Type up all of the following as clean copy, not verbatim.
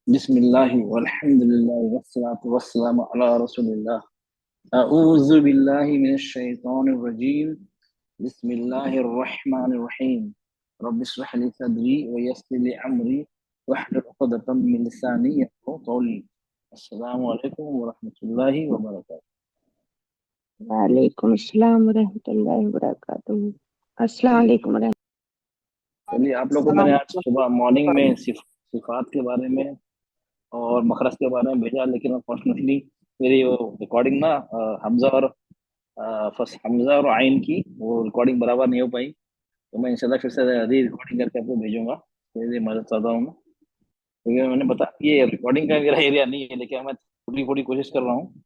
बिस्मिल्लाहि वल्हम्दुलिल्लाहि वस्सलातु वस्सलामु अला रसूलिल्लाह। अऊज़ु बिल्लाहि मिनश शैतानिर रजीम। बिस्मिल्लाहिर रहमानिर रहीम। रब्बि इश्रह ली सदरी व यस्सिर ली अमरी वहलुल उक़दतम मिन लिसानी यफ़क़हू क़ौली। अस्सलामु अलैकुम व रहमतुल्लाहि व बरकातुहू। वालेकुम अस्सलाम वरहमतुल्लाहि वबरकातुहू। अस्सलाम वालेकुम चलिए, आप लोगों को मैंने आज सुबह मॉर्निंग में सिफात के बारे में और मखरज के बारे में भेजा, लेकिन अनफॉर्चुनेटली मेरी वो रिकॉर्डिंग ना हमजा और फर्स्ट हमजा और आइन की वो रिकॉर्डिंग बराबर नहीं हो पाई। तो मैं इंशाल्लाह फिर से री रिकॉर्डिंग करके आपको भेजूंगा। मेरी मदद चाहता हूँ मैं, क्योंकि मैंने बता ये रिकॉर्डिंग का मेरा एरिया नहीं है, लेकिन मैं थोड़ी थोड़ी कोशिश कर रहा हूँ।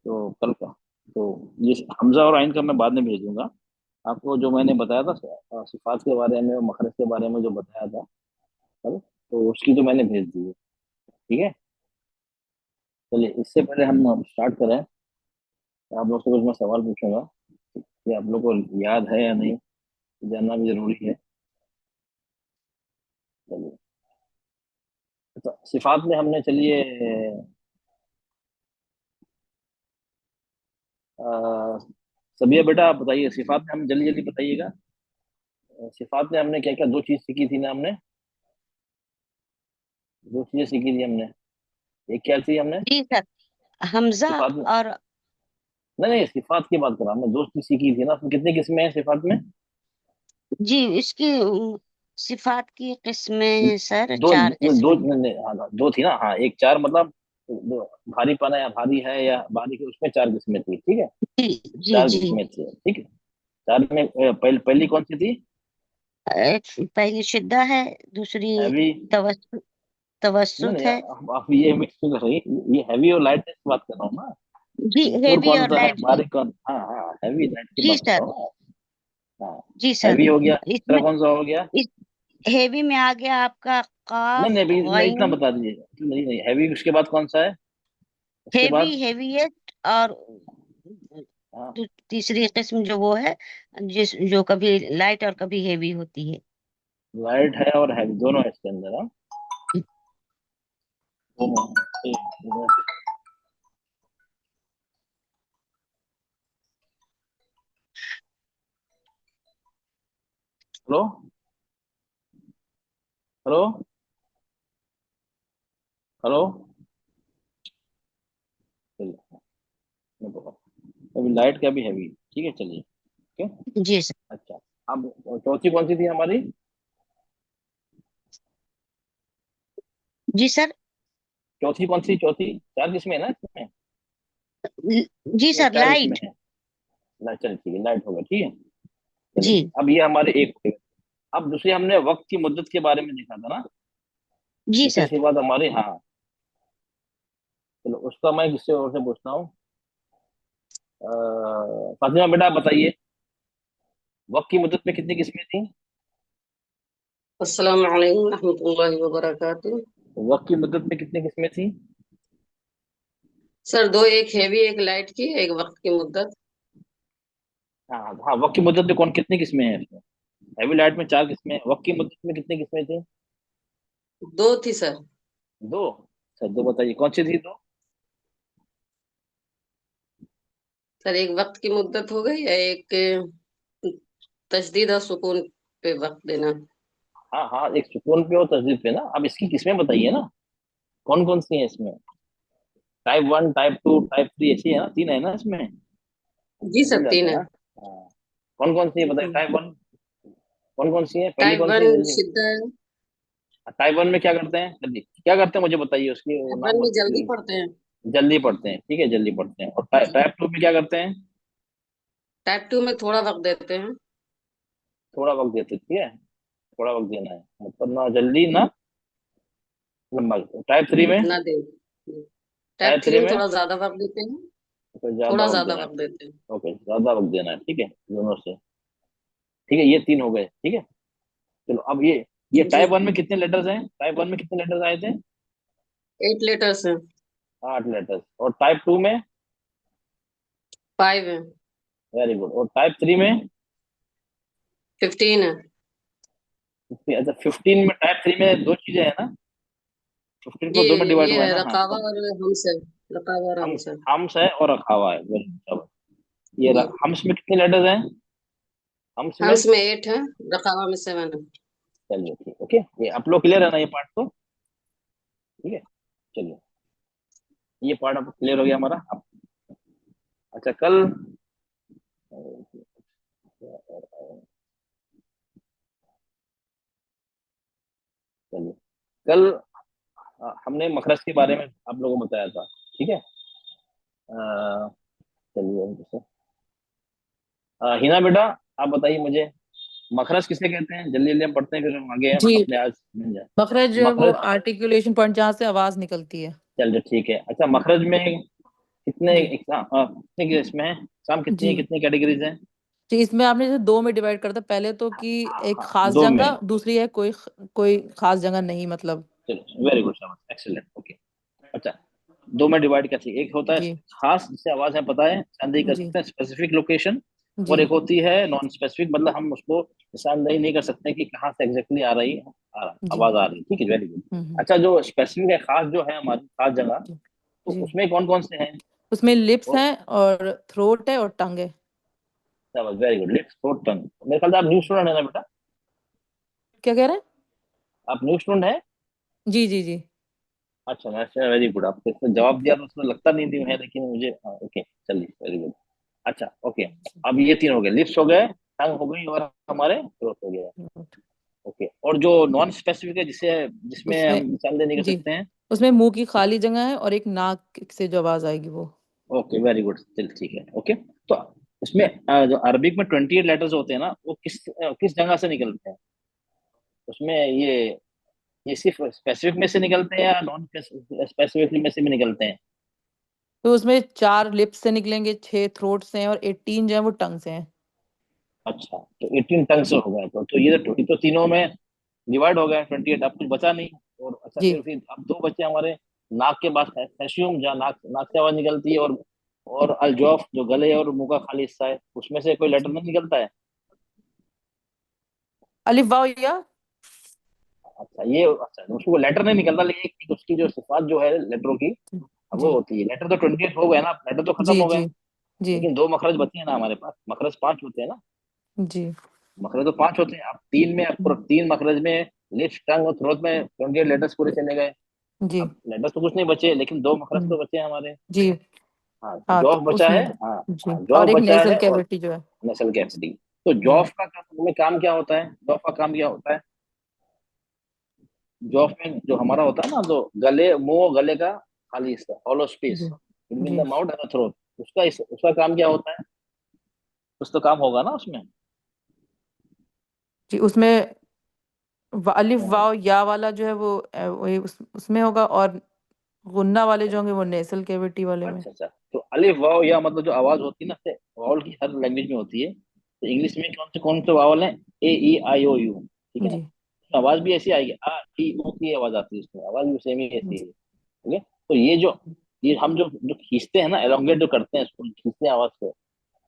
तो कल का तो ये हमजा और आइन का मैं बाद में भेजूंगा आपको। जो मैंने बताया था सिफात के बारे में और मखरज के बारे में जो बताया था कल, तो उसकी तो मैंने भेज दी है। ठीक है, चलिए इससे पहले हम स्टार्ट करें। आप लोग से कुछ मैं सवाल पूछूंगा कि आप लोग को याद है या नहीं, जानना भी जरूरी है। चलिए, तो सिफात में हमने, चलिए सबिया बेटा आप बताइए, सिफात में हम जल्दी जल्दी बताइएगा। सिफात में हमने क्या क्या दो चीज सीखी थी ना हमने, दो चीजें सीखी थी हमने। एक क्या थी हमने जी सर, हमजा सिफात में? और नहीं नहीं, सिफात की बात कर रहा हूँ, हमने दो चीज सीखी थी ना। उसमें कितनी किस्में हैं सिफात में? जी इसकी सिफात की किस्में हैं सर, दो चार दो किस्में। नहीं, हाँ दो थी ना। हाँ, एक चार मतलब दो, भारी पना या भारी है या बारीक है, उसमें चार किस्में थी। ठीक है, जी जी चार जी। किस्में थी। ठीक है, चार में पहली कौन सी थी? पहली शिद्दा है, दूसरी हैवी। तवस्सुत नहीं तवस्सुत नहीं, है। आप ये मिक्स क्यों कर रही है? ये हैवी और लाइट की बात कर रहा हूँ ना। जी जोर हेवी कौन और सा है, लाइट की। बारीक कौन? हाँ हाँ, हैवी लाइट की जी बात कर सर। रहा हूँ। हाँ, जी सर, हैवी हो गया, दूसरा इसमें कौन सा हो गया? इस हेवी में आ गया आपका नहीं काफ नहीं, अभी नहीं, इतना गइन। बता दीजिए। नहीं नहीं, हैवी उसके बाद कौन सा है? उसके हेवी बाद हेवीएस्ट और हाँ, तीसरी किस्म जो वो है, जो कभी लाइट और कभी हेवी होती है। लाइट है और हैवी दोनों है इसके अंदर। हाँ, दोनों। ठीक, हेलो हेलो हेलो। चलिए, मैं बोला अभी लाइट का भी हैवी। ठीक है, चलिए। ओके, जी सर। अच्छा। अब चौथी कौन सी थी हमारी? जी सर। चौथी कौन सी? चौथी चार किस्में है ना इसमें? जी ये सर, चार इसमें लाइट। है। लाइट, चलिए ठीक है, लाइट होगा। ठीक है, चलिए। जी अब ये हमारे एक हो गए। अब दूसरी हमने वक्त की मुद्दत के बारे में देखा था ना। जी दूसरी सर। सी बात हमारी, हाँ। चलो, उसका मैं किससे और से पूछता हूँ। फातिमा बेटा आप बताइए, वक्त की मुद्दत में कितनी किस्में थी? अस्सलाम वालेकुम रहमतुल्लाहि व बरकातुहू। वक्त की मुद्दत में कितनी किस्में थी? सर दो, एक हैवी एक लाइट की, एक वक्त की मुद्दत। हाँ हाँ, वक्त की मुद्दत में कौन कितनी किस्में हैं इसमें? हैवी लाइट में चार किस्में हैं, वक्त की मुद्दत में कितनी किस्में थी? दो थी सर। दो। सर दो बताइए, कौन सी थी दो? सर एक वक्त की मुद्दत हो गई, या एक तजदीद और सुकून पे वक्त देना। हाँ हाँ, एक सुकून पे और तस्दीद पे ना। अब इसकी किस्में बताइए ना, कौन कौन सी हैं इसमें? Type one, type two, type three, ऐसी है ना? तीन है ना इसमें, जी भूल सर, जाते तीन हैं है। ना। हाँ, कौन कौन सी है बताइए? टाइप वन कौन कौन सी है? पहली टाइप कौन सी वन है जल्दी? शिद्दा है। टाइप वन में क्या करते हैं? जल्दी क्या करते हैं मुझे बताइए, उसकी वो टाइप नाम वन में जल्दी बताइए। पढ़ते हैं। जल्दी पढ़ते हैं, ठीक है, जल्दी पढ़ते हैं। और टाइप टू में क्या करते हैं? टाइप टू में थोड़ा वक्त देते हैं। थोड़ा वक्त देते हैं, ठीक है, थोड़ा वक्त देना है, मतलब ना जल्दी ना लंबा। टाइप थ्री में? ना दे। टाइप टाइप थ्री थ्री में में थोड़ा ज्यादा वक्त देते हैं। तो ज्यादा थोड़ा वक्त ज्यादा देना है। वक्त देते हैं। ओके, ज्यादा वक्त देना है, ठीक है, दोनों से। ठीक है, ये तीन हो गए। ठीक है, चलो अब ये जी, टाइप वन में कितने लेटर्स हैं? टाइप वन में कितने लेटर्स आए थे? 8 लेटर्स हैं। 8 लेटर्स। और टाइप टू में? 5 है। Very good. और टाइप 3 में 15 है। अच्छा 15 में, टाइप 3 में दो चीजें है ना, 15 ये को दो में डिवाइड ये हुआ है है ना। हाँ रकावा तो और हम्स है। रकावा और हम हम्स है। हम्स है और अखावा है। Very good. ये हम्म। हम्स में कितने लेटर्स हैं? हम्स में हम्स में 8 है। रकावा में 7 है। चलिए ठीक, ओके। ये आप लोग क्लियर है ना ये पार्ट तो? ठीक है, चलिए ये पार्ट अब क्लियर हो गया हमारा अब। अच्छा कल, चलिए कल हमने मखरस के बारे में आप लोगों को बताया था, ठीक है। चलिए हिना बेटा, आप बताइए मुझे, मखरस किसे कहते हैं? जल्दी जल्दी हम पढ़ते हैं, फिर हम आगे हम जी, अपने आज बन जाए। मखरज जो है वो मखरज, आर्टिकुलेशन पॉइंट जहाँ से आवाज निकलती है। चलिए ठीक है। अच्छा मखरज में कितने जी कितने इसमें है शाम, जी कितनी कैटेगरीज हैं? जी, इसमें आपने जैसे दो में डिवाइड कर दिया, पहले तो कि एक हाँ खास दो में। जगह, दूसरी है कोई खास जगह नहीं, मतलब। चलो वेरी गुड, शाबाश, एक्सीलेंट, ओके। अच्छा दो में डिवाइड कैसे? एक होता है जी खास, जिससे आवाज है पता है, निशानदेही कर जी सकते हैं, स्पेसिफिक लोकेशन। जी और एक होती है नॉन स्पेसिफिक, मतलब हम उसको निशानदेही नहीं कर सकते कि कहाँ से एग्जैक्टली आ रही है, जी। आवाज आ रही है, ठीक है, वेरी गुड। हम्म। अच्छा जो स्पेसिफिक है, खास जो है हमारी खास जगह, जी तो जी, उसमें कौन कौन से हैं? उसमें लिप्स वो हैं और थ्रोट है और टंग है। शाबाश, वेरी गुड, लिप्स, थ्रोट, टंग। मेरे ख्याल से आप न्यू स्टूडेंट है ना बेटा? क्या कह रहे हैं? आप न्यू स्टूडेंट है? जी जी जी अच्छा अच्छा, वेरी गुड। आपको इसमें जवाब दिया तो उसमें लगता नहीं थी है, लेकिन मुझे ओके, चलिए वेरी गुड। अच्छा ओके, अब ये तीन हो गए, लिप्स हो गए, टंग हो गई, और हमारे थ्रोट हो गया। ओके, और जो नॉन स्पेसिफिक है, जिसे जिसमें हम उसमें निशानदेही नहीं कर जी, सकते हैं? उसमें मुंह की खाली जगह है और एक नाक से जो आवाज आएगी वो। ओके वेरी गुड, चल ठीक है, ओके। तो इसमें जो अरबिक में 28 लेटर्स होते हैं ना, वो किस जगह से निकलते हैं? उसमें ये सिर्फ स्पेसिफिक में से निकलते हैं या नॉन स्पेसिफिक में से भी निकलते हैं? तो उसमें 4 लिप्स से निकलेंगे, 6 थ्रोट से हैं और 18 जो है वो टंग से हैं। अच्छा तो 18 टंग से हो गए, तो ये तो तीनों में डिवाइड हो गया 28, अब कुछ बचा नहीं। और अच्छा जी, फिर अब दो बचे हमारे, नाक के पास फैशियम, जहाँ नाक नाक से आवाज निकलती है, और अल्जोफ जो गले और मुंह का खाली हिस्सा है, उसमें से कोई लेटर नहीं निकलता है? अलिफ वाव या। अच्छा ये, अच्छा उसको लेटर नहीं निकलता, लेकिन उसकी जो सिफात जो है लेटरों की, वो जी होती है। लेटर तो 28 हो गए ना, लेटर तो खत्म जी हो गए, जी जी लेकिन दो मखरज बचे हैं ना हमारे पास, मखरज पांच होते हैं ना। जी मखरज तो पांच होते हैं, अब तीन में, अब तीन मखरज में लिप्स, टंग और थ्रोट में 28 लेटर्स पूरे चले गए। जी अब लेटर्स तो कुछ नहीं बचे, लेकिन दो मखरज तो बचे हैं हमारे। जी। हाँ तो हाँ, तो जॉफ बचा उसमें है, हाँ। जी, हाँ जॉफ और एक बचा नेजल है, और कैविटी जो है। नसल कैपिटी। तो जी, जॉफ का में काम क्या होता है? जॉफ का काम क्या होता है? जॉफ में जो हमारा होता है ना, जो गले, मुंह गले का खाली हिस्सा, hollow the space between the the mouth and the throat, उसका काम क्या होता है? कुछ तो काम होगा ना उसमें। जी, उसमें अलिफ हाँ, वाव या वाला जो है वो वही उसमें होगा, और गुन्ना वाले जो होंगे वो नेसल कैविटी वाले में। अच्छा अच्छा, तो अलिफ वाव या मतलब जो आवाज होती है ना, से वावल की हर लैंग्वेज में होती है, तो इंग्लिश में कौन से वावल है? ए ई आई ओ यू, ठीक है ना? जी तो आवाज भी ऐसी आएगी, आ ई ऊ की आवाज आती है, उसमें आवाज भी सेम ही ऐसी जी है, ठीक है। तो ये हम जो खींचते हैं ना, एलोंगेट जो करते हैं, इसको खींचते हैं आवाज को,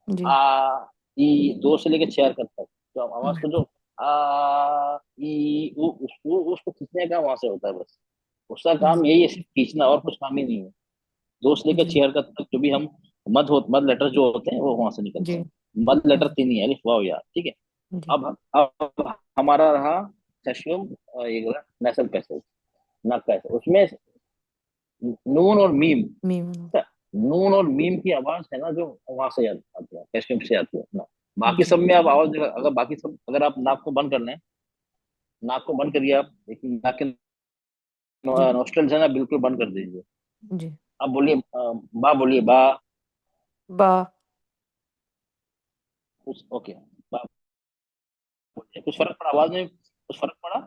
जी आ ई, दो से लेकर छह हरकत तक, तो अब आवाज को जी जो आ ई ऊ, उसको खींचने का वहां से होता है बस। उसका काम यही है, सिर्फ खींचना, और कुछ काम ही नहीं है। दो से लेकर जी छह हरकत तक जो भी हम मद लेटर जो होते हैं, वो वहां से निकलते जी हैं। मद लेटर जी तीन ही है, अलिफ वाव या, ठीक है। जी अब हमारा रहा सेशुम, ये नेसल पैसेज, नक पैसेज, उसमें नून और मीम। मीम। नून और मीम की आवाज है ना, जो वहां से आती है, कैस्टियम से आती है ना। बाकी जी सब में आप आवाज, अगर बाकी सब, अगर आप नाक को बंद कर लें, नाक को बंद करिए आप, लेकिन नाक के जी नोस्ट्रल्स है ना, बिल्कुल बंद कर दीजिए। जी। अब बोलिए, बा बोलिए, बा। बा। कुछ ओके, बा बोलिए, कुछ फर्क पड़ा आवाज में? कुछ फर्क पड़ा?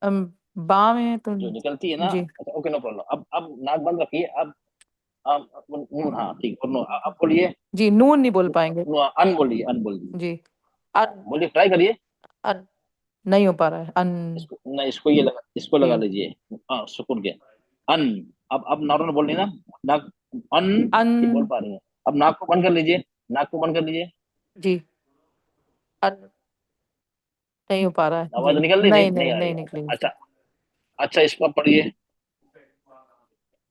अम, बा में तो जो निकलती है ना, जी अच्छा ओके, नो प्रॉब्लम। अब नाक बंद रखिए। अब नून, हाँ ठीक, और नो, अब बोलिए, जी, नून नहीं बोल पाएंगे। अन बोलिए, अन बोलिए। जी। हाँ बोलिए, ट्राई करिए। अन नहीं हो पा रहा है। अन। इसको नहीं, इसको लगा जी लीजिए, हाँ सुकून के, अन। अब नॉर्मल बोलिए ना, नाक अन, ये बोल अन, पा रही है। अब नाक को बंद कर लीजिए, नाक को बंद कर लीजिए। जी, अन, नहीं हो पा रहा है आवाज जी। निकल रही, नहीं नहीं नहीं नहीं आ रही नहीं है। निकली अच्छा मुझसे। अच्छा, इसको आप पढ़िए,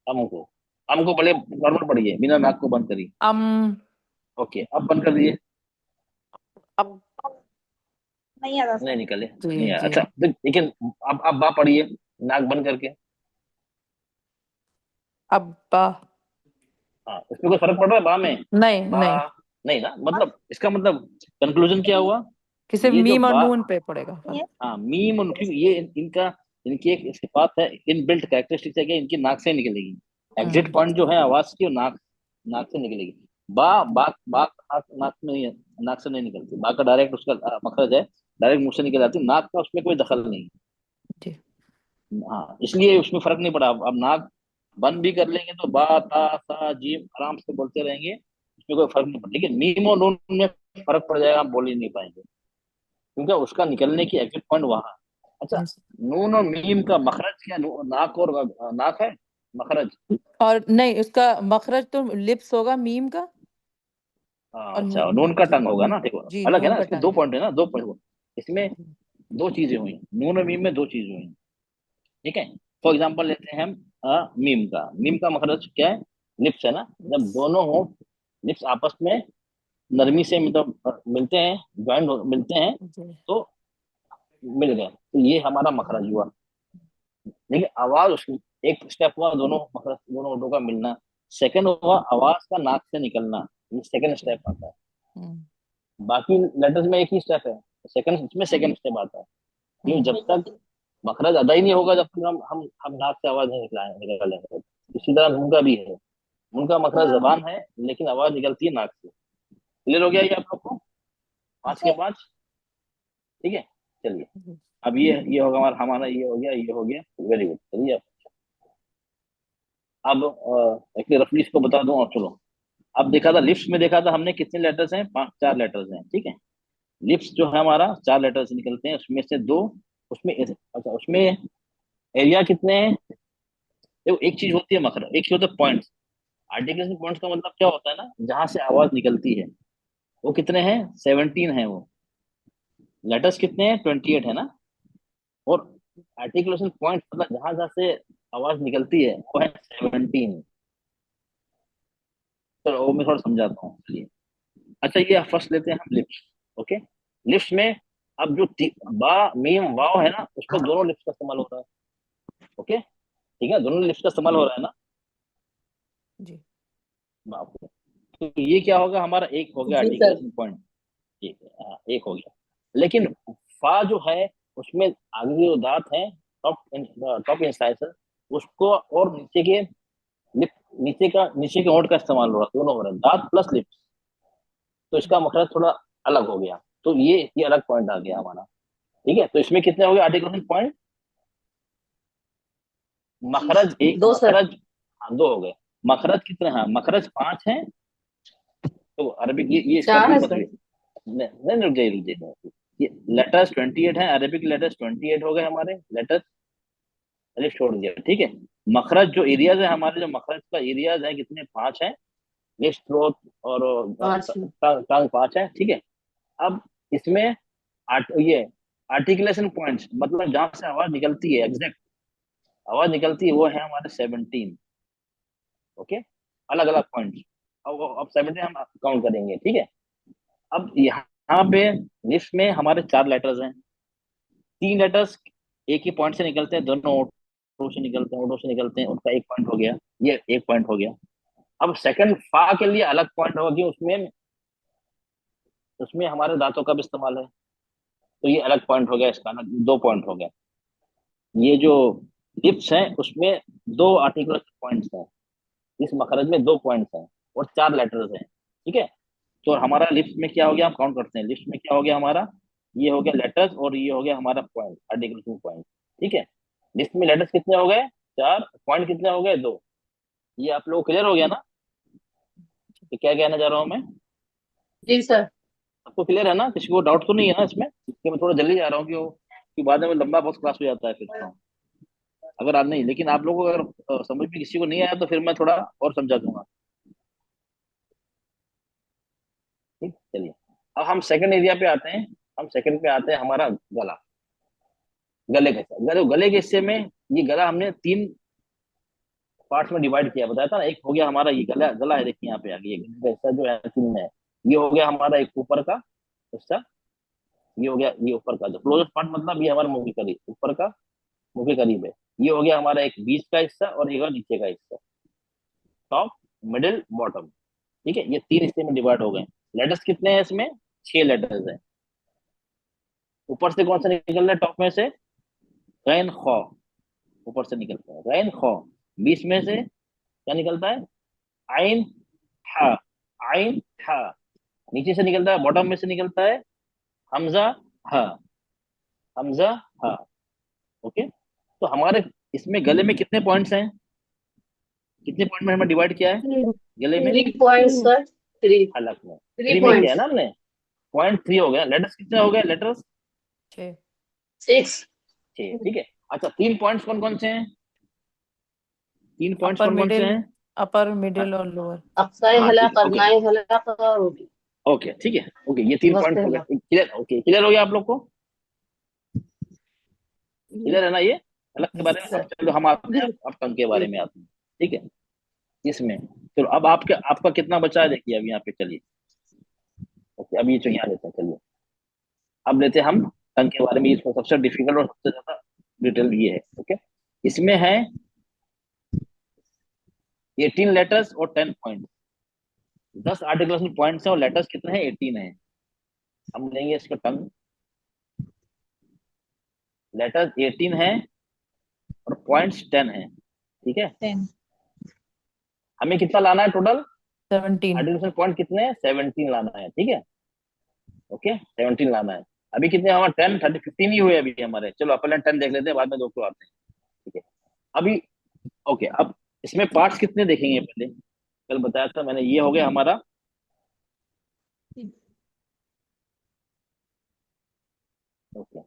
अम को, अम को बड़े नॉर्मल पढ़िए बिना नाक को बंद करिए। अम, ओके, अब बंद कर दीजिए। अब, नहीं निकले, जी नहीं आया। जी। अच्छा लेकिन अब बा पढ़िए, नाक बंद करके। अब्बा, हाँ, इसमें कोई फर्क पड़ रहा है बा में? नहीं बा, नहीं, नहीं ना, मतलब इसका मतलब कंक्लूजन क्या हुआ? कि सिर्फ ये जो मीम और बा, नून पे पड़ेगा फर्क। हाँ मीम और, क्योंकि ये इनका, इनकी एक सिफात है, इन बिल्ट कैरेक्टरिस्टिक्स है कि इनकी नाक से निकलेगी। एग्जिट हम्म पॉइंट जो है आवाज की, वो नाक, नाक से निकलेगी। बा बा बा नाक, नाक में नहीं है, नाक से नहीं निकलती। बा का डायरेक्ट उसका मखरज है, डायरेक्ट मुंह से निकल जाती है। नाक का उसमें कोई दखल नहीं। जी। हाँ, इसलिए उसमें फर्क नहीं पड़ा। अब नाक बंद भी कर लेंगे तो बा ता सा जीम आराम से बोलते रहेंगे, उसमें कोई फर्क नहीं पड़ता। लेकिन मीम और नून में फर्क पड़ जाएगा, आप बोल ही नहीं पाएंगे, क्योंकि उसका निकलने की एग्जिट पॉइंट वहां है। अच्छा, yes। नून और मीम का मखरज क्या, नाक और नाक है मखरज? और नहीं, उसका मखरज तो लिप्स होगा मीम का। और अच्छा, नून का जी टंग होगा ना, देखो जी, अलग है नून ना, का इसमें टंग दो है। पॉइंट है ना, दो पॉइंट इसमें, दो चीजें हुई नून और मीम में, दो चीजें हुई। ठीक है, फॉर एग्जाम्पल लेते हैं हम मीम का, मीम का मखरज क्या है? लिप्स है ना। जब लिप्स। दोनों हो लिप्स आपस में नरमी से मतलब मिलते हैं, ज्वाइंट मिलते हैं, जी। तो मिल गए, तो ये हमारा मखरज हुआ। लेकिन आवाज उसकी, एक स्टेप हुआ दोनों मखरज, दोनों होठों का मिलना। सेकंड हुआ आवाज का नाक से निकलना, ये सेकंड जी। स्टेप आता है। हम्म बाकी लेटर्स में एक ही स्टेप है, सेकंड, इसमें सेकंड स्टेप आता है। क्योंकि हम्म जब तक मखरज अदा ही नहीं होगा, जब तक हम नाक से आवाज नहीं निकालेंगे। इसी तरह मुंह का भी है, मुंह का मखरज जबान है, लेकिन आवाज निकलती है नाक से। क्लियर हो गया ये आप लोग को, पांच के पांच? ठीक है, चलिए। जी। अब ये होगा हमारा हमारा ये हो गया, ये हो गया, वेरी गुड। चलिए अब एक रफली इसको बता दूं, और चलो। अब देखा था लिप्स में, देखा था हमने कितने लेटर्स हैं, पांच, चार लेटर्स हैं, ठीक है। लिप्स जो है हमारा चार लेटर्स निकलते हैं, उसमें से दो, उसमें अच्छा, उसमें एरिया कितने हैं? देखो, एक चीज होती है मखरज, एक चीज होता है पॉइंट्स। आर्टिकुलेशन पॉइंट्स का मतलब क्या होता है ना, जहां से आवाज निकलती है, वो कितने हैं? 17 है वो। लेटर्स कितने हैं? 28 है ना। और आर्टिकुलेशन पॉइंट मतलब जहां जहां से आवाज निकलती है, वो है 17। तो वो मैं थोड़ा समझाता हूँ, चलिए। अच्छा, ये फर्स्ट लेते हैं हम लिप्स। ओके, लिप्स में अब जो बा मीम वाव है ना, उसमें दोनों लिप्स का इस्तेमाल हो रहा है। ओके, ठीक है, दोनों लिप्स का इस्तेमाल हो रहा है ना। जी। बाप रे। तो ये क्या होगा हमारा, एक हो गया जी सर। आर्टिकुलेशन पॉइंट, एक, एक हो गया। लेकिन फा जो है, उसमें आगे जो दांत है, टॉप टॉप इंसाइजर, उसको और नीचे के लिप, नीचे के होंठ का इस्तेमाल हो रहा है, दोनों हो रहा है, दांत प्लस लिप्स। तो इसका मखरज थोड़ा अलग हो गया, तो ये अलग पॉइंट आ गया हमारा। ठीक है, तो इसमें कितने हो गए आर्टिकुलेशन पॉइंट? मखरज एक, दो सर। मखरज, हाँ दो हो गए। मखरज कितने? हाँ, मखरज पांच हैं। तो अरबिक ये इसका चार भूल है मत सर। हुई। नहीं, रुक जाइए। ये लेटर्स 28 है, अरबिक लेटर्स 28 हो गए हमारे लेटर्स। अलिफ छोड़ दिया, ठीक है। मखरज जो एरियाज है हमारे, जो मखरज का एरियाज है कितने? पांच है। लिप्स, थ्रोट और पांच। टंग पांच है, ठीक है। अब इसमें ये आर्टिकुलेशन पॉइंट्स, मतलब जहां से आवाज निकलती है, एग्जैक्ट आवाज निकलती है, वो है हमारे 17। ओके, अलग अलग पॉइंट। अब 17 हम काउंट करेंगे, ठीक है। अब यहाँ पे लिस्ट में हमारे चार लेटर्स हैं, तीन लेटर्स एक ही पॉइंट से निकलते हैं, दोनों ओठों से निकलते हैं, ओठों से निकलते हैं, उनका एक पॉइंट हो गया, ये एक पॉइंट हो गया। अब सेकंड फा के लिए अलग पॉइंट होगी, उसमें उसमें हमारे दांतों का भी इस्तेमाल है, तो ये अलग पॉइंट हो गया, इसका ना दो पॉइंट हो गया। ये जो लिप्स है, उसमें दो आर्टिकुलर पॉइंट्स हैं, इस मखरज में दो पॉइंट्स हैं, और चार लेटर्स हैं, ठीक है। तो हमारा लिप्स में क्या हो गया, हम काउंट करते हैं, लिप्स में क्या हो गया हमारा, ये हो गया लेटर्स, और ये हो गया हमारा पॉइंट, आर्टिकुलेशन पॉइंट, ठीक है। लिस्ट में लेटर्स कितने हो गए? चार। पॉइंट कितने हो गए? दो। ये आप लोग क्लियर हो गया ना, कि क्या कहना चाह रहा हूँ मैं? जी सर। सबको क्लियर है ना, किसी को डाउट तो नहीं है ना इसमें, कि मैं थोड़ा जल्दी जा रहा हूँ कि बाद में लंबा बहुत क्लास हो जाता है फिर तो। अगर आज नहीं, लेकिन आप लोगों को अगर समझ में किसी को नहीं आया, तो फिर मैं थोड़ा और समझा दूंगा। ठीक, चलिए अब हम सेकंड एरिया पे आते हैं। हम सेकंड पे आते हैं, हमारा गला। गले का हिस्सा, गले के हिस्से में ये गला हमने 3 पार्ट्स में डिवाइड किया, बताया था ना। एक हो गया हमारा ये गला, गला है देखिए यहाँ पे आगे, ये गले का हिस्सा जो है 3 में है। ये हो गया हमारा एक ऊपर का हिस्सा, ये हो गया ये ऊपर का जो क्लोजेस्ट पार्ट, मतलब ये हमारा मुंह के करीब, ऊपर का मुंह के करीब है। ये हो गया हमारा एक बीच का हिस्सा और एक और नीचे का हिस्सा, टॉप मिडिल बॉटम। ठीक है, ये 3 हिस्से में डिवाइड हो गए। लेटर्स कितने हैं इसमें? 6 लेटर्स हैं। ऊपर से कौन सा निकल रहा है टॉप में से? गैन खौ, ऊपर से निकलता है गैन खौ। बीच में से क्या निकलता है? आइन हा, आइन हा। नीचे से निकलता है, बॉटम में से निकलता है हमजा हा, हमजा हा। ओके, तो हमारे इसमें गले में कितने पॉइंट्स हैं? कितने पॉइंट में हमें डिवाइड किया है गले में? 3 पॉइंट सर, 3 हलक में 3 3 में किया है पॉइंट्स, ना हमने। पॉइंट 3 हो गया। लेटर्स कितने हो गए? लेटर्स 6। 6। 6। ठीक है, अच्छा 3 पॉइंट्स कौन कौन से हैं? 3 पॉइंट्स अपर कौन कौन से मिडिल, हैं? अपर मिडिल और लोअर। अक्साई हाँ ठीक हलक, है, ओके अदनाई हलक और रूबी, ओके, ठीक है, ओके, ये 3 वस्ते पॉइंट्स हो हलक। गए। क्लियर? ओके, क्लियर हो गया आप लोग को? क्लियर है ना ये अलग के बारे में? अब सर चलो हम आते हैं, अब टंग के बारे में आते हैं। ठीक है, इसमें चलो अब आपका आपका कितना बचा है देखिए अब यहाँ पे। चलिए ओके, अब ये जो यहाँ लेते हैं, चलिए अब लेते हैं हम टंग के बारे में। इसमें सबसे डिफिकल्ट और सबसे ज्यादा डिटेल ये है। ओके, इसमें है 18 लेटर्स और 10 पॉइंट। 10 आर्टिकल्स में पॉइंट्स हैं और लेटर्स कितने हैं? 18 है। हम लेंगे इसका टंग, लेटर्स 18 है और पॉइंट्स 10 है। ठीक है, 10, हमें कितना लाना है टोटल? 17। आर्टिकल्स में पॉइंट कितने हैं? 17 लाना है। ठीक है, ओके 17 लाना है। अभी कितने हमारे? 10, 30, 15 ही हुए अभी हमारे। चलो पहले 10 देख लेते हैं, बाद में 2 को आते हैं। ठीक है, अभी ओके, अब इसमें पार्ट्स कितने देखेंगे पहले? कल बताया था मैंने, ये हो गया हमारा ओके,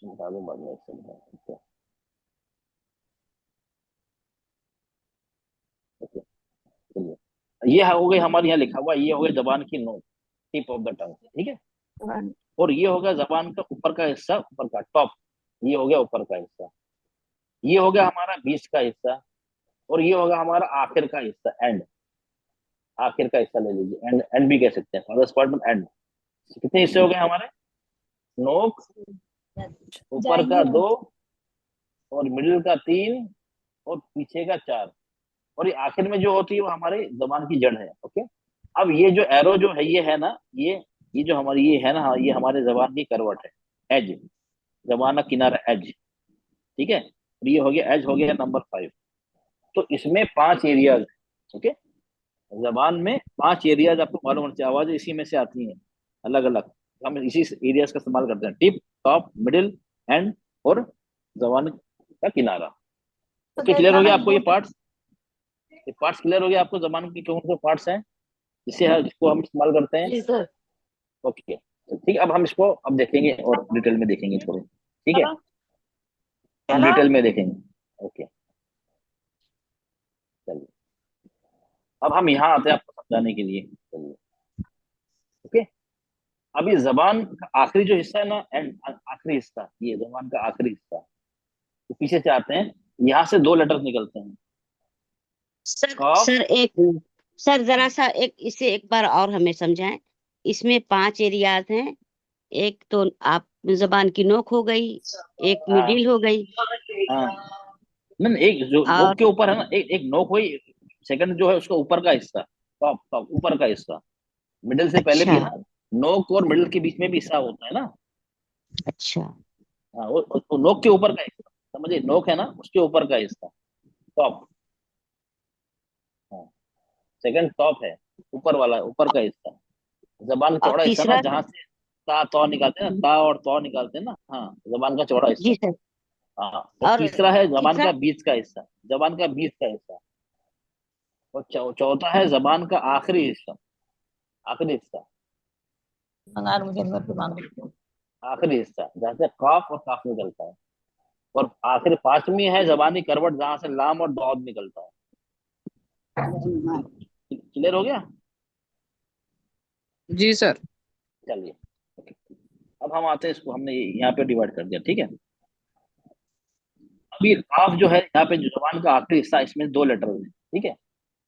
बता दूं बाद में एक सेकंड। ओके ओके, चलिए ये हो गई हमारे यहाँ लिखा हुआ, ये हो गया जबान की नोक, टिप ऑफ द टंग। ठीक है, और ये हो गया जबान का ऊपर का हिस्सा, ऊपर का टॉप, ये हो गया ऊपर का हिस्सा। ये हो गया हमारा बीच का हिस्सा, और ये होगा हमारा आखिर का हिस्सा, एंड। आखिर का हिस्सा ले लीजिए, एंड, एंड भी कह सकते हैं, फर्दर पार्ट में एंड। कितने हिस्से हो गए हमारे? नोक ऊपर का 2 और मिडिल का 3 और पीछे का 4, और ये आखिर में जो होती है वो हमारे जबान की जड़ है। ओके, अब ये जो एरो जो है ये है ना, ये जो हमारी ये है ना, हाँ, ये हमारे जबान की करवट है, एज, जबान का किनारा, एज। ठीक है, और ये हो गया एज, हो गया नंबर 5। तो इसमें 5 एरियाज। ओके, जबान में 5 एरियाज आपको मालूम होना चाहिए, आवाज इसी में से आती है अलग अलग। हम इसी एरियाज का इस्तेमाल करते हैं, टिप, टॉप, मिडिल, एंड और जबान का किनारा। ओके, क्लियर हो गया आपको ये पार्ट्स? ये पार्ट्स क्लियर हो गया आपको, जबान के कौन से पार्ट्स हैं जिसको हम इस्तेमाल करते हैं? जी सर। ओके, तो ठीक है, अब हम इसको अब देखेंगे और डिटेल में देखेंगे थोड़े। ठीक है, हम डिटेल में देखेंगे। ओके, चलिए अब हम यहाँ आते हैं आपको समझाने के लिए। चलिए ओके, अब ये जबान का आखिरी जो हिस्सा है ना, एंड आखिरी हिस्सा, ये जबान का आखिरी हिस्सा, तो पीछे से आते हैं, यहाँ से 2 लेटर्स निकलते हैं, सर कॉफ। सर एक मिनट। सर जरा सा एक इसे एक बार और हमें समझाएं। इसमें 5 एरियाज हैं। एक तो आप जबान की नोक हो गई, एक हाँ मिडिल हो गई, हाँ, नहीं नहीं, एक जो और नोक के ऊपर है ना, एक एक नोक हुई, सेकंड जो है उसका ऊपर का हिस्सा, टॉप, टॉप ऊपर का हिस्सा। मिडिल से पहले भी अच्छा है ना, नोक और मिडिल के बीच में भी हिस्सा होता है ना। अच्छा हाँ, वो नोक के ऊपर का हिस्सा, समझिए, नोक है ना उसके ऊपर का हिस्सा, टॉप। हाँ, सेकंड टॉप है, ऊपर वाला, ऊपर का हिस्सा। जबान का और चौड़ा हिस्सा ना, तीसरा जहाँ से ता तो निकालते हैं ना, ता और तो निकालते हैं ना, हाँ, जबान का चौड़ा जी हिस्सा। सर। हाँ, और और तीसरा है जबान तीसरा का बीच का हिस्सा, जबान का बीच का हिस्सा। और चौथा है जबान का आखिरी हिस्सा, आखिरी हिस्सा, आखिरी हिस्सा जहाँ से काफ और काफ निकलता है। और आखिर 5वीं है जबानी करवट, जहाँ से लाम और दौद निकलता है। क्लियर हो गया? जी सर। चलिए ओके। अब हम आते हैं, इसको हमने यहाँ पे डिवाइड कर दिया, ठीक है। अब ये काफ जो है यहाँ पे, जो जबान का आखिरी हिस्सा, इसमें दो लेटर है, ठीक है।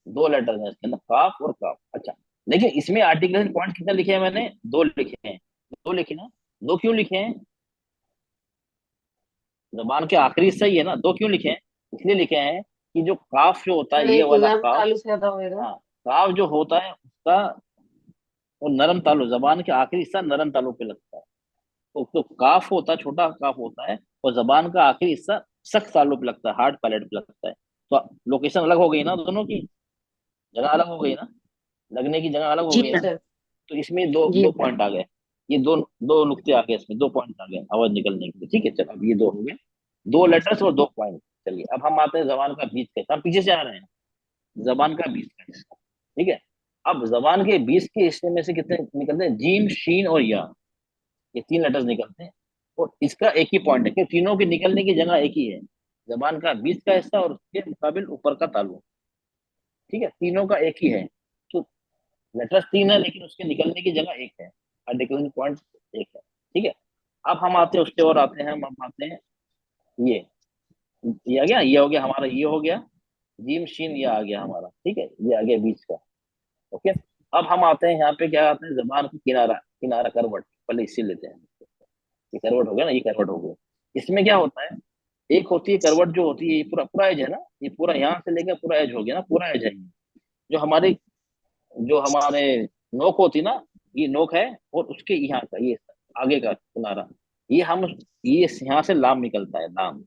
दो लेटर है इसके अंदर, काफ और काफ। अच्छा, लेकिन इसमें आर्टिकुलेशन पॉइंट कितने लिखे हैं मैंने? दो लिखे हैं। दो लिखे ना? दो क्यों लिखे हैं? जबान के आखिरी हिस्सा ही है ना, दो क्यों लिखे हैं? इसलिए लिखे हैं कि जो काफ जो होता है, सर ये एक वाला नर्म काफ, तालु से ज्यादा होएगा। हाँ, काफ जो होता है उसका, वो नरम तालु, जबान के आखिरी हिस्सा नरम तालु पे लगता है। तो काफ होता है, छोटा काफ होता है, और जबान का आखिरी हिस्सा सख्त तालु पे लगता है, हार्ड पैलेट पे लगता है। तो लोकेशन अलग हो गई ना, दोनों की जगह अलग हो गई ना, लगने की जगह अलग हो जी गई ना। सर। तो इसमें दो जी दो सर। पॉइंट आ गए। ये दो दो नुक्ते आ गए, इसमें दो पॉइंट आ गए आवाज निकलने के लिए, ठीक है। चलो, अब ये दो हो गए, दो लेटर्स और दो पॉइंट। चलिए, अब हम आते हैं जबान का बीच का हिस्सा। हम पीछे से आ रहे हैं, जबान का बीच का हिस्सा, ठीक है। अब जबान के बीच के हिस्से में से कितने निकलते हैं? जीम, शीन और या, ये तीन लेटर्स निकलते हैं। और इसका एक ही पॉइंट है कि तीनों के निकलने की जगह एक ही है, जबान का बीच का हिस्सा और उसके मुकाबिल ऊपर का तालु, ठीक है। तीनों का एक ही है। तो लेटर्स तीन है, लेकिन उसके निकलने की जगह एक है, आर्टिकुलेशन पॉइंट एक है, ठीक है। अब हम आते हैं, उसके और आते हैं, हम आते हैं ये आ गया, ये हो गया हमारा, ये हो गया जीम शीन, ये आ गया हमारा, ठीक है। ये आ गया बीच का, ओके। अब हम आते हैं यहाँ पे, क्या आते हैं? जबान का किनारा, किनारा करवट, पहले इसी लेते हैं। ये करवट हो गया ना, ये करवट हो गया। इसमें क्या होता है? एक होती है करवट, जो होती है, ये पूरा पूरा एज है ना, ये पूरा यहाँ से लेकर पूरा एज हो गया ना, पूरा एज है ये। जो हमारे जो हमारे नोक होती ना, ये नोक है, और उसके यहाँ का ये आगे का किनारा, ये हम, ये यहाँ से लाम निकलता है, लाम,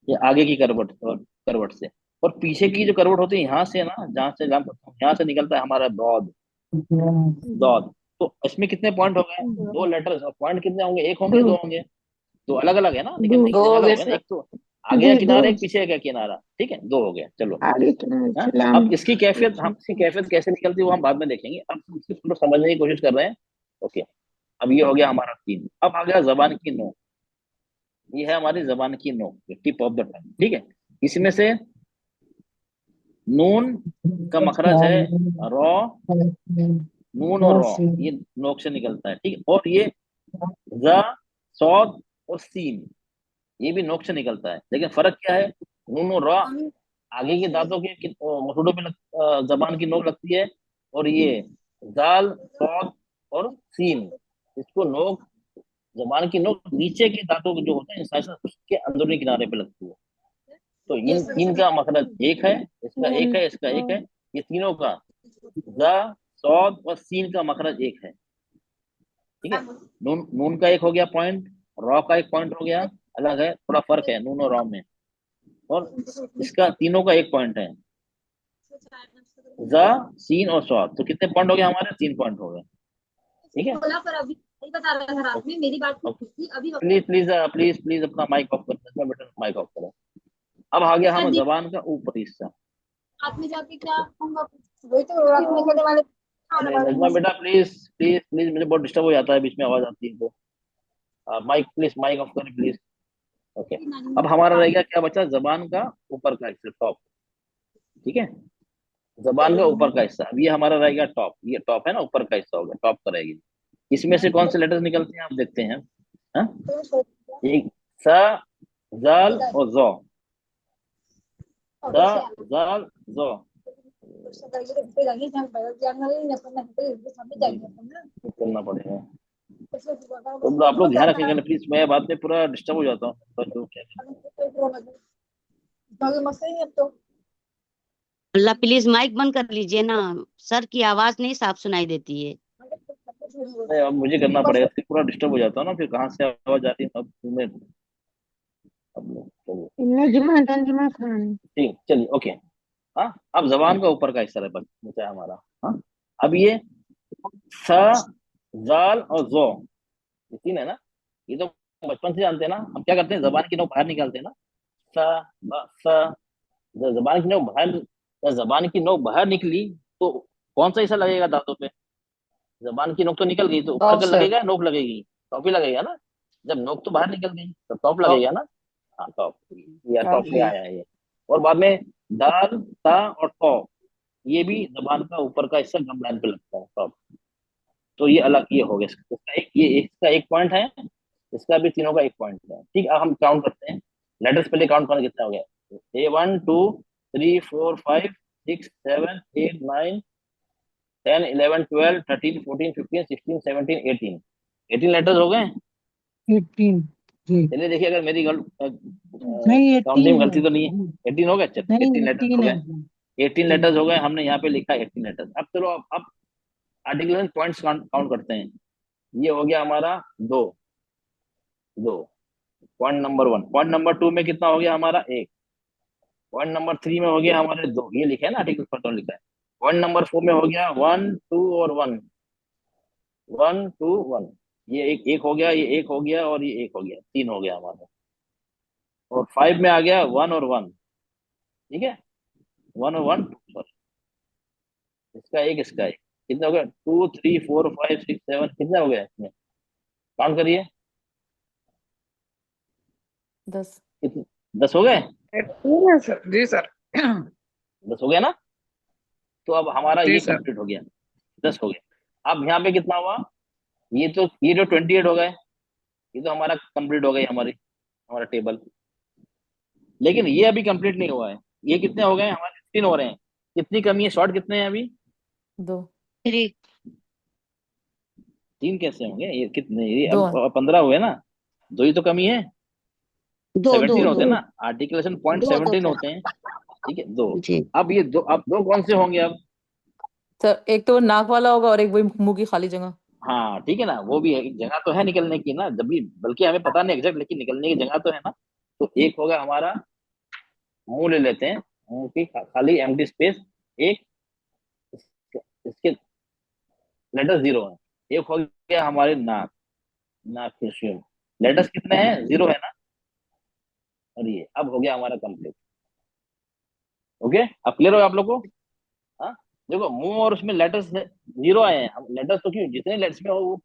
ये आगे की करवट, और करवट से। और पीछे की जो करवट होती है, यहाँ से ना, जहाँ से लाम, यहाँ से निकलता है हमारा दौद, दौद। तो इसमें कितने पॉइंट हो गए? दो लेटर्स, और पॉइंट कितने होंगे? एक होंगे, दो होंगे? तो अलग अलग है ना, निकलने की दो जगह हो अलग गए हो गया ना, सर। एक तो आगे का किनारा, एक पीछे का किनारा, ठीक है। दो हो गया, चलो। हाँ? अब इसकी कैफियत, हम इसकी कैफियत कैसे निकलती है वो हम बाद में देखेंगे, अब हम इसको थोड़ा समझने की कोशिश कर रहे हैं, ओके। अब ये हो गया हमारा तीन। अब आ गया जबान की नोक, ये है हमारी जबान की नोक, टिप ऑफ द टंग, ठीक है। इसमें से नून का मखरज है रॉ, नून और रॉ, ये नोक से निकलता है, ठीक है। और ये ज, सौद और सीन, ये भी नोक से निकलता है, लेकिन फर्क क्या है? नून और रॉ आगे के दांतों के मसूड़ों पे जबान की नोक लगती है, और ये दाल, सौद और सीन, इसको नोक, जबान की नोक नीचे के दांतों के जो होते हैं इंसाइजर, उसके अंदरूनी किनारे पे लगती है। तो इन तीन का मखरज एक है, इसका एक है, इसका एक है, ये तीनों का ज, सौद और सीन का मखरज एक है, ठीक है। नून, नून का एक हो गया पॉइंट, रॉ का एक पॉइंट हो गया, अलग है, थोड़ा फर्क है नून और रॉ में। और इसका तीनों का एक पॉइंट है, ज, सीन और स्वाद। तो कितने पॉइंट हो गए हमारे? तीन पॉइंट हो गए, ठीक है। प्लीज प्लीज प्लीज प्लीज अपना माइक ऑफ कर, बेटा माइक ऑफ करो। अब आ गया हम जबान का ऊपरी हिस्सा। अरे नजमा बेटा, प्लीज प्लीज प्लीज, मुझे बहुत डिस्टर्ब हो जाता है, बीच में आवाज आती है तो माइक, प्लीज माइक ऑफ करें प्लीज, ओके। अब हमारा रहेगा क्या बचा? जबान का ऊपर का हिस्सा, टॉप, ठीक है। जबान का ऊपर का हिस्सा, अब ये हमारा रहेगा टॉप, ये टॉप है ना, ऊपर का हिस्सा होगा, टॉप का रहेगी। इसमें से कौन से लेटर्स निकलते हैं आप देखते हैं? हाँ? एक सा, जाल और जो, सा, जाल, जो, करना पड़ेगा। तो आप लोग ध्यान रखिएगा प्लीज, मैं बाद में पूरा डिस्टर्ब हो जाता हूँ, तो क्या अल्लाह प्लीज माइक बंद कर लीजिए ना, सर की आवाज नहीं साफ सुनाई देती है। नहीं, अब मुझे करना पड़ेगा, फिर पूरा डिस्टर्ब हो जाता है ना, फिर कहाँ से आवाज आती है, अब मैं, चलिए, ठीक, चलिए, ओके। हाँ, अब जबान का ऊपर का हिस्सा है बचा है हमारा। हाँ, अब ये स, जाल और जो, ये तीन है ना, ये तो बचपन से जानते हैं ना। हम क्या करते हैं? जबान की नोक बाहर निकालते हैं ना, स, स, जब जबान की नोक बाहर, जब जबान की नोक बाहर निकली, तो कौन सा हिस्सा लगेगा दांतों पे? जबान की नोक तो निकल गई, तो ऊपर टॉप का सर। लगेगा, नोक लगेगी, टॉप ही लगेगा ना। जब नोक तो बाहर निकल गई, तो टॉप टॉप। लगेगा ना। हाँ, टॉप, या टॉप टॉप में जी। आया है ये। और बाद में दाल, ता और टॉप, ये भी जबान का ऊपर का हिस्सा गम लाइन पे लगता है, टॉप। तो ये अलग ये हो गया, इसका एक ये इसका एक पॉइंट है, इसका भी तीनों का एक पॉइंट है। ठीक, अब हम काउंट करते हैं। लेटर्स पहले काउंट करना, कितना हो गया? A1 2 3 4 5 6 7 8 9 10 11 12 13 14 15 16 17 18 18 लेटर्स हो गए। 18 जी। चलिए देखिए, अगर मेरी नहीं काउंटिंग 18 गलती तो नहीं है। 18 हो गए, चलो नहीं 18 लेटर्स 18 हो है। गए। 18 लेटर्स हो गए, हमने यहाँ पे लिखा 18 लेटर्स। अब चलो अब आर्टिकुलेशन पॉइंट्स काउंट करते हैं। ये हो गया हमारा दो, दो पॉइंट नंबर 1। पॉइंट नंबर 2 में कितना हो गया हमारा? एक। पॉइंट नंबर 3 में हो गया हमारे दो, ये लिखा है ना आर्टिकल पर, तो लिखा है। पॉइंट नंबर 4 में हो गया 1 2 और 1, 1 2 1। ये एक हो गया, ये एक हो गया, और ये एक हो गया, तीन हो गया हमारा। और 5 में आ गया 1 और 1। ठीक है, 1 और 1 सॉरी, इसका एक कितना हो गया? 2 3 4 5 6 7, कितना हो गया इसमें? काउंट करिए, 10। कितने? 10 हो गए? सर जी सर। 10 हो गया ना? तो अब हमारा जी ये सर। कंप्लीट हो गया, 10 हो गया। अब यहाँ पे कितना हुआ? ये जो 28 हो गए, ये तो हमारा कंप्लीट हो गई हमारी, हमारा टेबल। लेकिन ये अभी कंप्लीट नहीं हुआ है। ये कितने हो गए हमारे? 15 हो रहे हैं। कितनी कमी है? शॉर्ट कितने हैं अभी? 2। 3 तीन कैसे होंगे? ये कितने, ये 2 अब 15 हुए ना, दो ही तो कमी है। 2 2 17 होते 2 हैं ना, आर्टिकुलेशन पॉइंट 2 2 17 सर होते हैं। ठीक है, दो। जी। अब ये दो, अब दो कौन से होंगे अब? सर एक तो वो नाक वाला होगा और एक वही मुंह की खाली जगह। हाँ ठीक है ना, वो भी है, एक जगह तो है निकलने की ना, जब भी, बल्कि हमें पता नहीं एग्जैक्ट, लेकिन निकलने की जगह तो है ना। तो एक होगा हमारा मुंह, ले लेते हैं मुंह की खाली एम्प्टी स्पेस एक, इसके लेटर 0 है। एक हो गया हमारे नाक, नाक के शेप, लेटर्स कितने हैं? 0 है ना। और ये अब हो गया हमारा कंप्लीट। ओके, अब क्लियर हो गया आप लोग को? हाँ, देखो मुंह और उसमें लेटर्स 0 आए हैं। हम लेटर्स तो क्यों, जितने लेटर्स में हो, वो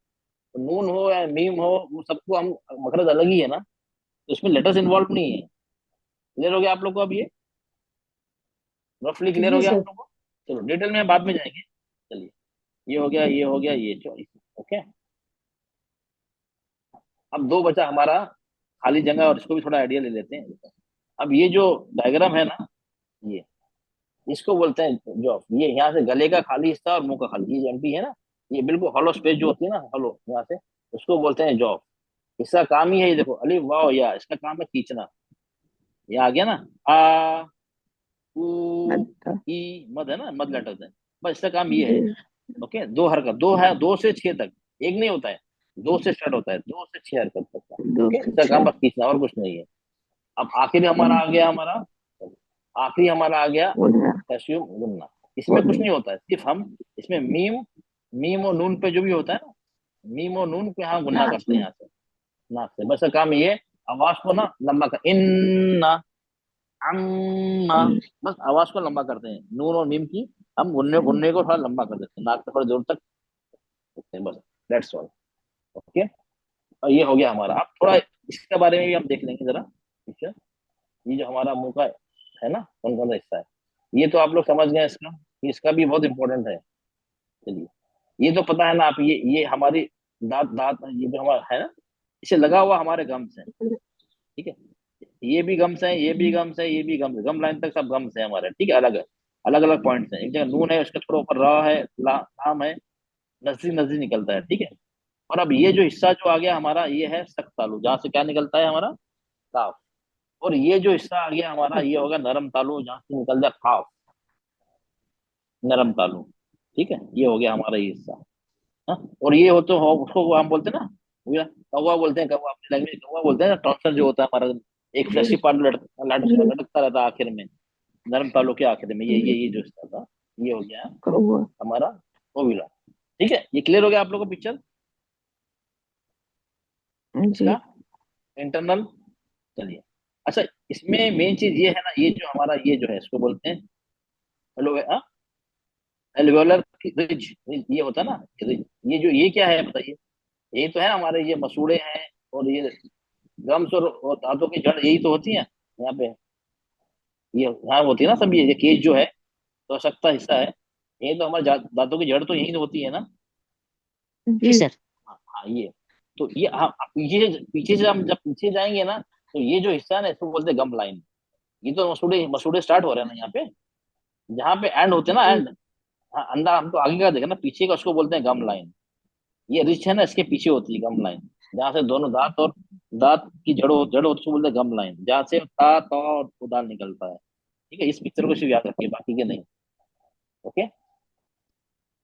नून हो या मीम हो, वो सबको हम मखरज अलग ही है ना, तो उसमें लेटर्स इन्वॉल्व नहीं है। क्लियर हो गया आप लोग को? अब ये रफली क्लियर हो जी गया आप सर। लोग को? चलो डिटेल में बाद में जाएंगे। चलिए, ये हो गया, ये हो गया, ये चॉइस। ओके, अब दो बचा हमारा खाली जगह, और इसको भी थोड़ा आइडिया ले लेते हैं। अब ये जो डायग्राम है ना, ये इसको बोलते हैं जॉब। ये यहाँ से गले का खाली हिस्सा और मुंह का खाली, ये एम्प्टी है ना, ये बिल्कुल हॉलो स्पेस जो होती है ना, हॉलो यहाँ से, उसको बोलते हैं जॉब। इसका काम ही है, ये देखो, अली वाह या, इसका काम है खींचना। ये आ गया ना, आ उ ई, मद है ना, मद लेटर्स है। बस इसका काम ये है। ओके, दो हरकत, दो है, 2 से 6 तक, एक नहीं होता है, 2 से स्टार्ट होता है, 2 से 6 हरकत तक का। ओके, इसका काम बस खींचना, और कुछ नहीं है। अब आखिरी हमारा आ गया, हमारा आखिरी हमारा आ गया कैल्शियम गुन्ना। इसमें कुछ नहीं होता है, सिर्फ हम इसमें मीम, मीम और नून पे जो भी होता है ना, मीम और नून पे यहाँ गुन्ना करते हैं, यहाँ से, नाक से। बस काम ये है, आवाज को ना लंबा कर, इन्ना, अम्मा, बस आवाज को लंबा करते हैं, नून और मीम की। हम गुन्ने गुन्ने को थोड़ा लंबा कर देते हैं, नाक से थोड़ा जोर तक करते हैं, बस दैट्स ऑल। ओके, और ये हो गया हमारा। अब थोड़ा इसके बारे में भी हम देख लेंगे जरा पिक्चर। ये जो हमारा मुंह का है ना, कौन कौन सा हिस्सा है, ये तो आप लोग समझ गए इसका, इसका भी बहुत इंपॉर्टेंट है। चलिए, ये तो पता है ना आप, ये हमारी दांत, दांत ये जो हमारा है ना, इसे लगा हुआ हमारे गम्स है। ठीक है, ये भी गम्स है, ये भी गम्स है, ये भी गम्स है, गम लाइन तक सब गम्स है हमारे। ठीक है, अलग अलग अलग पॉइंट्स है। एक जगह नून है, उसके थोड़ा ऊपर रा है, लाम है, नजदीक नजदीक निकलता है। ठीक है, और अब ये जो हिस्सा जो आ गया हमारा, ये है सख्त तालु, जहाँ से क्या निकलता है हमारा? काफ। और ये जो हिस्सा आ गया हमारा, ये होगा नरम तालु, जहाँ से निकल जाए खाफ, नरम तालु। ठीक है, ये हो गया हमारा ये हिस्सा। हाँ? और ये हो तो हो, उसको वो हम बोलते हैं ना, भैया कौवा बोलते हैं, कौवा अपनी लैंग्वेज कौवा बोलते हैं ना। टॉन्सल जो होता है हमारा, एक फ्लैशी पार्ट लटकता रहता है आखिर में, नरम तालु के आखिर में, ये जो हिस्सा था, ये हो गया हमारा ओविला। ठीक है, ये क्लियर हो गया आप लोगों को पिक्चर इसका इंटरनल? चलिए, अच्छा, इसमें मेन चीज ये है ना, ये जो हमारा ये जो है, इसको बोलते हैं हेलो, एल्वेलर रिज, ये होता है ना रिज। ये क्या है बताइए? यही तो है हमारे, ये मसूड़े हैं, और ये गम्स और दांतों की जड़, यही तो होती है यहाँ पे। ये यहाँ होती है ना सब, ये केज जो है, तो सकता हिस्सा है, यही तो हमारे दांतों की जड़ तो यही तो होती है ना। जी सर। हाँ हाँ, ये तो ये हम पीछे पीछे से हम जब पीछे जाएंगे ना, तो ये जो हिस्सा है ना, इसको बोलते हैं गम लाइन। ये तो मसूड़े मसूड़े स्टार्ट हो रहे हैं ना यहाँ पे, जहाँ पे एंड होते हैं ना, जी एंड। हाँ, अंदर हम तो आगे का देखा ना, पीछे का उसको बोलते हैं गम लाइन। ये रिच है ना, इसके पीछे होती है गम लाइन, जहाँ से दोनों दांत और दांत की जड़ होती है, उसको बोलते हैं गम लाइन, जहाँ से ता तो और दाल निकलता है। ठीक है, इस पिक्चर को सिर्फ याद रखिए, बाकी के नहीं। ओके।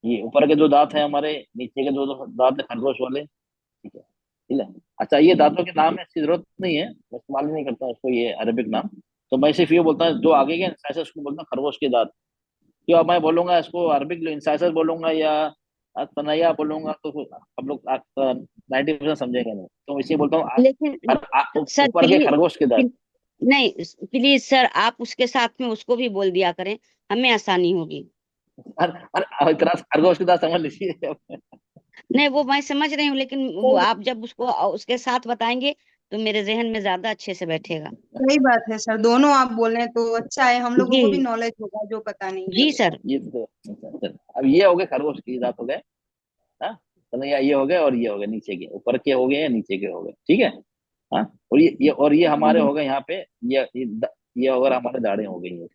ये ऊपर के जो दांत है हमारे, नीचे के जो दांत है खरगोश वाले। ठीक है, ठीक है। अच्छा, ये दांतों के नाम है, इसकी जरूरत नहीं है, मैं इस्तेमाल ही नहीं करता इसको, ये अरेबिक नाम। तो मैं सिर्फ ये बोलता हूँ, जो आगे के इंसाइसस उसको बोलता हूँ खरगोश के दांत। क्यों, अब मैं बोलूंगा इसको अरबिक इंसाइसस बोलूंगा या तनैया बोलूंगा, तो आप लोग 90% समझेंगे नहीं, तो इसे बोलता हूँ लेकिन सर ऊपर के खरगोश के दांत। नहीं, प्लीज सर आप उसके साथ में उसको भी बोल दिया करें, हमें आसानी होगी। इतना खरगोश के दांत समझ लीजिए। नहीं वो मैं समझ रही हूँ, लेकिन वो आप जब उसको उसके साथ बताएंगे तो मेरे जहन में ज्यादा अच्छे से बैठेगा। सही बात है सर, दोनों आप बोल रहे हैं तो अच्छा है, हम लोगों को भी जी नॉलेज होगा जो पता नहीं है। जी सर। ये तो अच्छा, अब ये हो गए खरगोश के दांत हो गए। हाँ, तनैया ये हो गए, और ये हो गए नीचे के, ऊपर के हो गए या नीचे के हो गए। ठीक है। हाँ, और ये हमारे हो गए यहाँ पे, ये अगर हमारे दाढ़े हो गई है।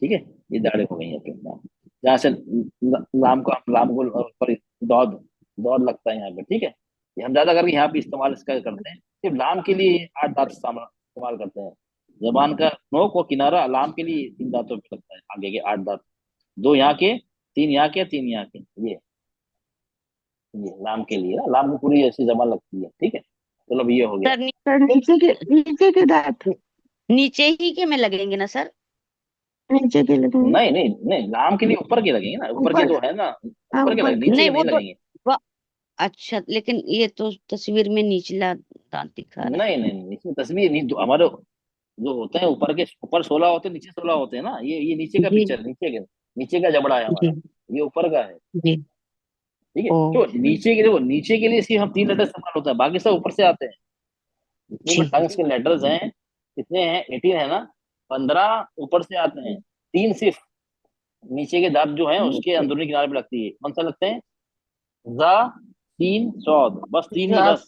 ठीक है, ये दाढ़े हो गई हैं अपने नाम, जहाँ से लाम को ऊपर दौद दौद लगता है यहाँ पे। ठीक है, ये हम ज्यादा करके यहाँ पे इस्तेमाल इसका करते हैं, सिर्फ लाम के लिए 8 दांत इस्तेमाल करते हैं। जबान का नोक और किनारा लाम के लिए 3 दांतों पे लगता है, आगे के 8 दांत, 2 यहाँ के, 3 यहाँ के, 3 यहाँ के। ये लाम के लिए ना, लाम को पूरी ऐसी जबान लगती है। ठीक है, चलो अब ये हो गया। सर नीचे के दांत नीचे ही के में लगेंगे ना सर? नीचे के लगेंगे? नहीं नहीं नहीं, लाम के लिए ऊपर के लगेंगे ना, ऊपर के ऊपर, तो है ना, हाँ ऊपर के ऊपर लगे, नीचे नहीं के वो नहीं तो लगेंगे। वो, अच्छा लेकिन ये तो तस्वीर में निचला दांत दिखा रहा है। नहीं नहीं नहीं, इसमें तस्वीर नहीं, हमारे जो होते हैं ऊपर के, ऊपर 16 होते हैं, नीचे 16 होते हैं ना, ये नीचे का जी पिक्चर, नीचे का जबड़ा है जी हमारा, ये ऊपर का है। जी। ठीक है, ओ तो नीचे के, देखो नीचे के लिए सिर्फ हम 3 लेटर इस्तेमाल होता है, बाकी सब ऊपर से आते हैं। जितने भी जी टंग्स के लेटर्स हैं, कितने हैं, 18 है ना, 15 ऊपर से आते हैं, 3 सिर्फ नीचे के दांत जो है उसके अंदरूनी किनारे पे लगती है। कौन सा लगते हैं? जा, सीन, सौद, बस 3 ही, बस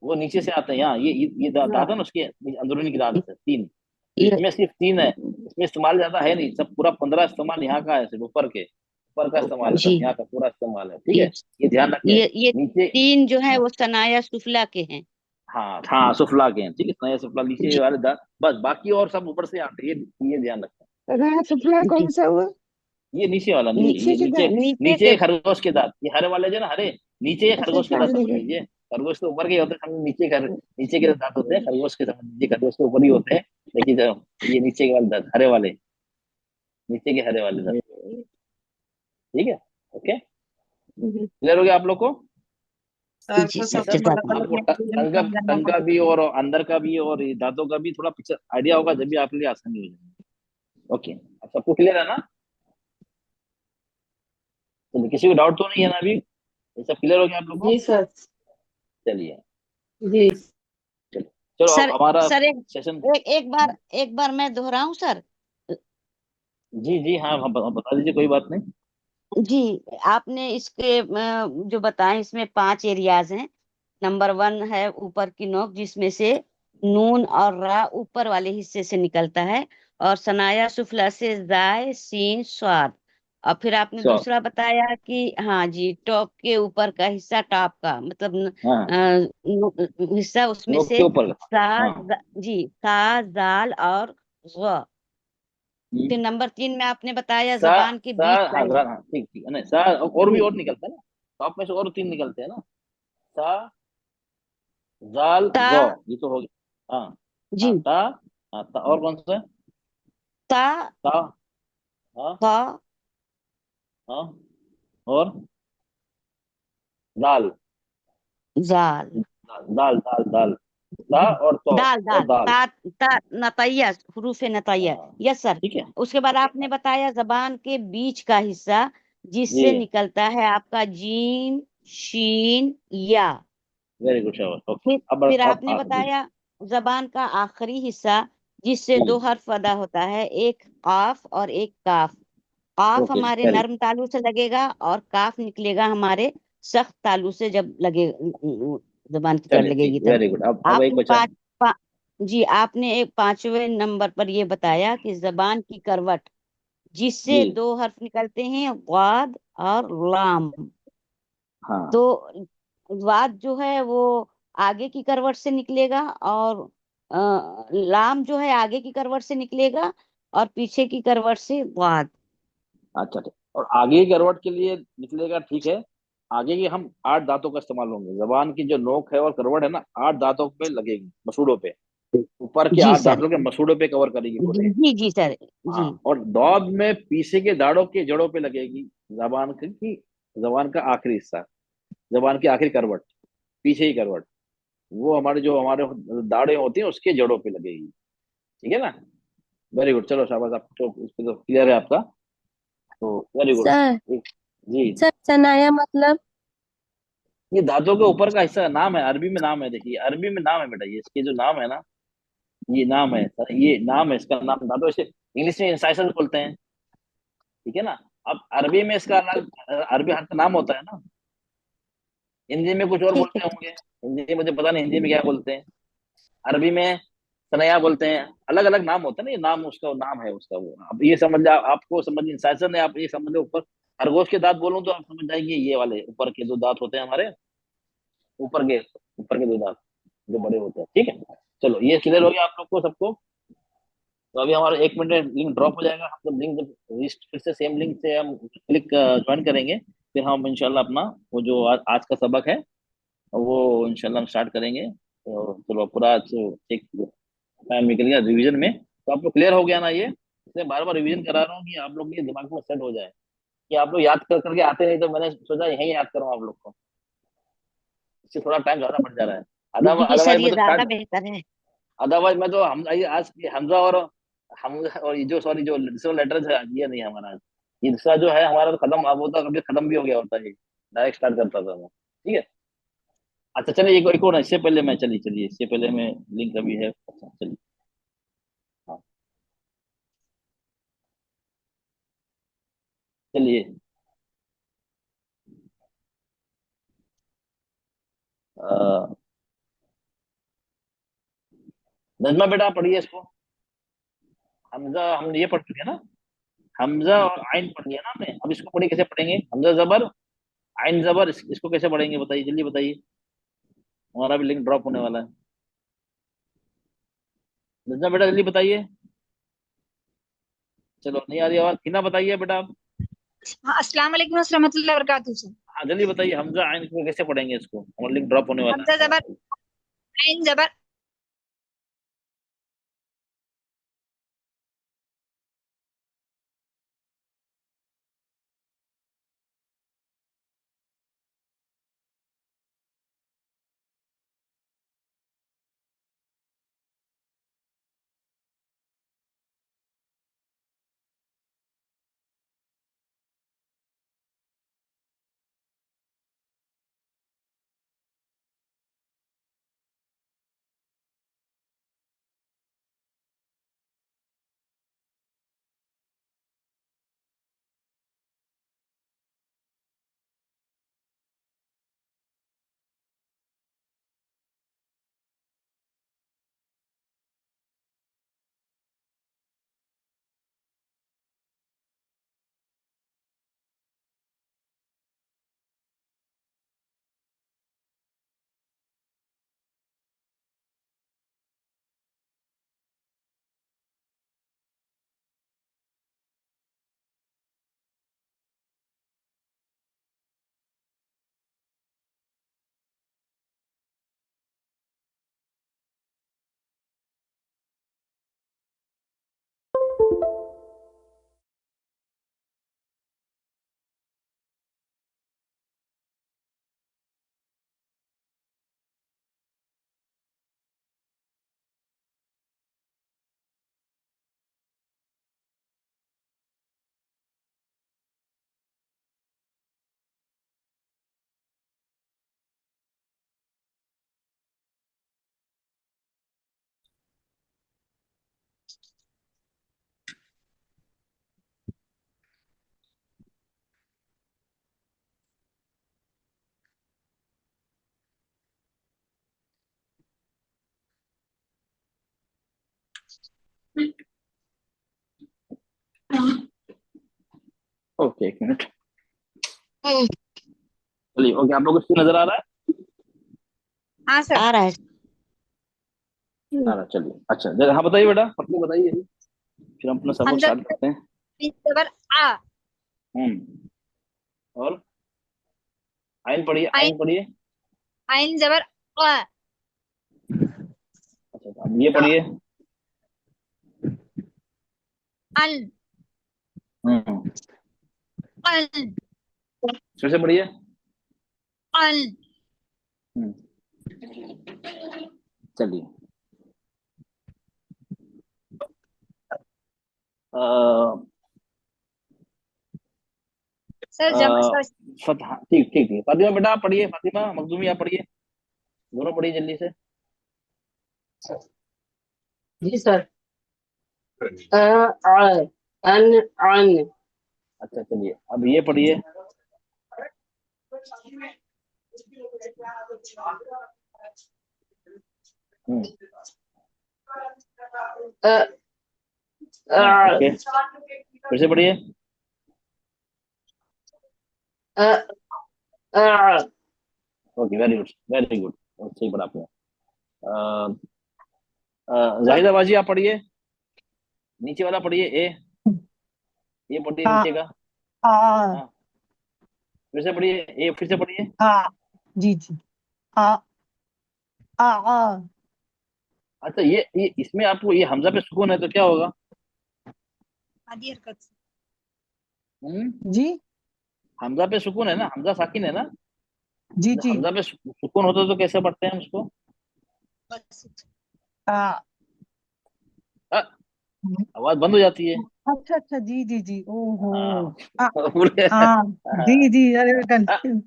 वो नीचे से आते हैं यहाँ, ये दांत है ना, उसके अंदरूनी किनारे से 3। ये इसमें सिर्फ 3 है, इसमें इस्तेमाल ज्यादा है नहीं, सब पूरा 15 इस्तेमाल यहाँ का है, सिर्फ ऊपर का इस्तेमाल है, जी सब यहाँ का पूरा इस्तेमाल है। ठीक ये है, ये ध्यान रखें। ये नीचे, 3 जो है हाँ वो सनाया सुफला के हैं। हाँ हाँ, सुफला के हैं। ठीक है, सनाया सुफला नीचे जी वाले दांत, बस बाकी और सब ऊपर से आते हैं, ये ध्यान रखें। राणा सुफला जी कौन सा हुआ? ये नीचे वाला, नीचे ये के नीचे, दांत? नीचे नीचे के। के खरगोश के दांत, ये हरे वाले जो ना, हरे नीचे के अच्छा खरगोश के दांत सामने समझ के। लीजिए। खरगोश तो ऊपर के होते हैं, नीचे के दांत होते हैं खरगोश के, समझ लीजिए खरगोश तो ऊपर ही होते हैं, लेकिन ये नीचे के वाले दांत, हरे वाले, नीचे के हरे वाले दांत। ठीक है, ओके, क्लियर हो गया आप लोग को? सर जी को सर ये सबसे सब बड़ा जजाकल्ला। आपको प्रॉब्लम टंग का भी और अंदर का भी और ये दांतों का भी थोड़ा पिक्चर आइडिया होगा, जब भी आपके लिए आसानी हो जाएगी। ओके, अब सबको क्लियर है ना? चलिए, किसी को डाउट तो नहीं है ना अभी? ये सब क्लियर हो गया आप लोग को? जी सर। चलिए, जी चलो चलो, अब सर हमारा सर सेशन। एक बार मैं दोहराऊं सर? जी जी, हाँ हाँ, बता दीजिए, कोई बात नहीं। जी आपने इसके जो बताएं, इसमें 5 एरियाज हैं। नंबर 1 है ऊपर की नोक, जिसमें से नून और रा ऊपर वाले हिस्से से निकलता है, और सनाया सुफला से जाय सीन स्वाद। और फिर आपने सो दूसरा बताया कि हाँ जी, टॉप के ऊपर का हिस्सा, टॉप का मतलब हाँ, हिस्सा, उसमें नोक के से ऊपर का। सा हाँ, जी सा जाल और ग। फिर नंबर 3 में आपने बताया सा जबान के सा बीच का हाँ हिस्सा। हाँ, ठीक ठीक है ना, सा और भी जी और निकलता है ना, टॉप में से और 3 निकलते हैं ना, सा, जाल, ता गौ, ये तो हो गया। हाँ जी हाँ, ता, हाँ ता, और कौन सा है? ता ता, हाँ ता हाँ, और दाल, जाल। दाल दाल दाल, ता जी और तो, दाल और दाल दाल। ता ता नतैया, हरूफ नतैया। हाँ, यस सर। ठीक है। उसके बाद आपने बताया जबान के बीच का हिस्सा, जी, जिससे निकलता है आपका जीम शीन या। वेरी गुड, शाबाश, ओके। फिर अब आपने जी बताया जबान का आखिरी हिस्सा, जिससे जी 2 हर्फ अदा होता है, एक काफ और एक काफ। काफ ओके हमारे वेरी नर्म तालु से लगेगा और काफ निकलेगा हमारे सख्त तालु से जब लगे जबान की तरफ चलिए ठीक लगेगी तब। Very good. अब एक आपने बचा। जी आपने एक 5वें नंबर पर ये बताया कि जबान की करवट जी जिससे 2 हर्फ निकलते हैं वाद और लाम। हाँ तो वाद जो है वो आगे की करवट से निकलेगा और लाम जो है आगे की करवट से निकलेगा और पीछे की करवट से वाद। अच्छा ठीक। और आगे की करवट के लिए निकलेगा ठीक है। आगे की हम 8 दांतों का इस्तेमाल होंगे। जबान की जो नोक है और करवट है ना 8 दांतों पे लगेगी, मसूड़ों पे। ऊपर के जी 8 सर। दांतों के मसूड़ों पे कवर करेगी पूरे। जी जी सर। हाँ जी और दौद में पीछे के दाढ़ों के जड़ों पे लगेगी। जबान का आखिरी हिस्सा, जबान की आखिरी करवट, पीछे ही करवट, वो हमारे दाढ़े होती हैं उसके जड़ों पे लगेगी। ठीक है ना। Very good. चलो शाबाश, आप तो इस पे तो क्लियर है आपका। तो वेरी गुड। सर जी सर सनाया मतलब? ये दांतों के ऊपर का हिस्सा नाम है, अरबी में नाम है। देखिए अरबी में नाम है बेटा, ये इसके जो नाम है ना, ये नाम है सर, ये नाम है इसका नाम दांतों। इसे इंग्लिश में इंसाइजर बोलते हैं। ठीक है ना। अब अरबी में इसका अलग अरबी हर का नाम होता है ना। हिंदी में कुछ और ठीक है। बोलते होंगे, हिंदी मुझे पता नहीं हिंदी में क्या बोलते हैं। अरबी में सनया बोलते हैं। अलग अलग नाम होता है ना, ये नाम उसका नाम है उसका वो। अब ये समझ लिया, आपको समझ इंसाइजर ने, आप ये समझ लो ऊपर खरगोश के दांत बोलूं तो आप समझ जाएंगे, ये वाले ऊपर के दो दांत होते हैं हमारे, ऊपर के ऊपर के दो दांत जो बड़े होते हैं। ठीक है। चलो ये क्लियर हो गया आप लोग को सबको। तो अभी हमारा 1 मिनट लिंक ड्रॉप हो जाएगा। हम जब लिंक जब फिर से सेम लिंक से हम क्लिक ज्वाइन करेंगे, फिर हम इंशाल्लाह अपना वो जो आज का सबक है वो इंशाल्लाह हम स्टार्ट करेंगे। तो चलो पूरा एक टाइम निकल गया रिवीजन में, तो आपको क्लियर हो गया ना ये। इसलिए बार बार रिवीजन करा रहा हूँ कि आप लोग के दिमाग में सेट हो जाए, कि आप लोग याद कर करके आते नहीं, तो मैंने सोचा यही याद करूँ आप लोग को। इससे थोड़ा टाइम ज्यादा बढ़ जा रहा है। जी सर अदरवाइज मैं ये तो ज्यादा स्टार्ट, बेहतर है। अदरवाइज मैं तो हम ये आज ये हमजा और ये जो सॉरी जो दूसरा लेटर है ये नहीं है हमारा आज। ये दूसरा जो है हमारा तो खत्म, अब होता कभी खत्म भी हो गया होता है, डायरेक्ट स्टार्ट करता था मैं। ठीक है। अच्छा चलिए एक और है, इससे पहले मैं चलिए चलिए इससे पहले मैं लिंक अभी है। अच्छा चलिए। हाँ चलिए। अ, नजमा बेटा आप पढ़िए इसको। हमजा हम ये पढ़ चुके हैं ना, हमजा और आइन पढ़ लिया ना आपने। अब इसको पढ़िए, कैसे पढ़ेंगे? हमजा जबर आइन जबर, इसको कैसे पढ़ेंगे बताइए, जल्दी बताइए। हमारा भी लिंक ड्रॉप होने वाला है। नजमा बेटा जल्दी बताइए। चलो नहीं आ रही आवाज, हिना बताइए बेटा आप। हाँ, अस्सलाम वालेकुम रहमतुल्लाहि व बरकातहू सर। हाँ जल्दी बताइए, हमजा आइन को कैसे पढ़ेंगे इसको, हमारा लिंक ड्रॉप होने वाला हमजा जबर है। आइन जबर ओके, एक मिनट। चलिए, ओके, आप लोग को स्क्रीन नजर आ रहा है? हाँ सर। आ रहा है। आ रहा है, चलिए। अच्छा, हाँ बताइए बेटा, अपने बताइए, फिर हम अपना सबक हमजा स्टार्ट करते हैं। जबर आ। और आइन पढ़िए, आइन आइन पढ़िए। आइन जबर आ। अच्छा, अब ये पढ़िए। अन हम्म अन फिर से पढ़िए। अन। हम्म चलिए। अ, सर जमा अ, सर। फतहा, ठीक ठीक ठीक। फातिमा बेटा आप पढ़िए, फातिमा मखदूमी आप पढ़िए, दोनों पढ़िए जल्दी से। जी सर। अ आ अन अन। अच्छा, चलिए, अब ये पढ़िए। हम्म अ हाँ, आ ओके, फिर से पढ़िए। अ आ। Okay, very good, very good, सही पढ़ा आपने। जाहिदा बाजी आप पढ़िए, नीचे वाला पढ़िए, ये पढ़िए आ नीचे का। आ हाँ, फिर से पढ़िए, फिर से पढ़िए। आ जी जी। आ आ अच्छा, ये इसमें आपको ये हमजा पे सुकून है तो क्या होगा? आधी हरकत से। हम्म जी हमजा पे सुकून है ना, हमजा साकिन है ना। जी जब जी। हमजा पे सुकून होता है तो कैसे पढ़ते हैं हम उसको? बस। आ अ, आवाज बंद हो जाती है। अच्छा अच्छा जी जी जी ओहो। हाँ आ पूरे हाँ जी हाँ, जी अरे अ, कंफ्यूज।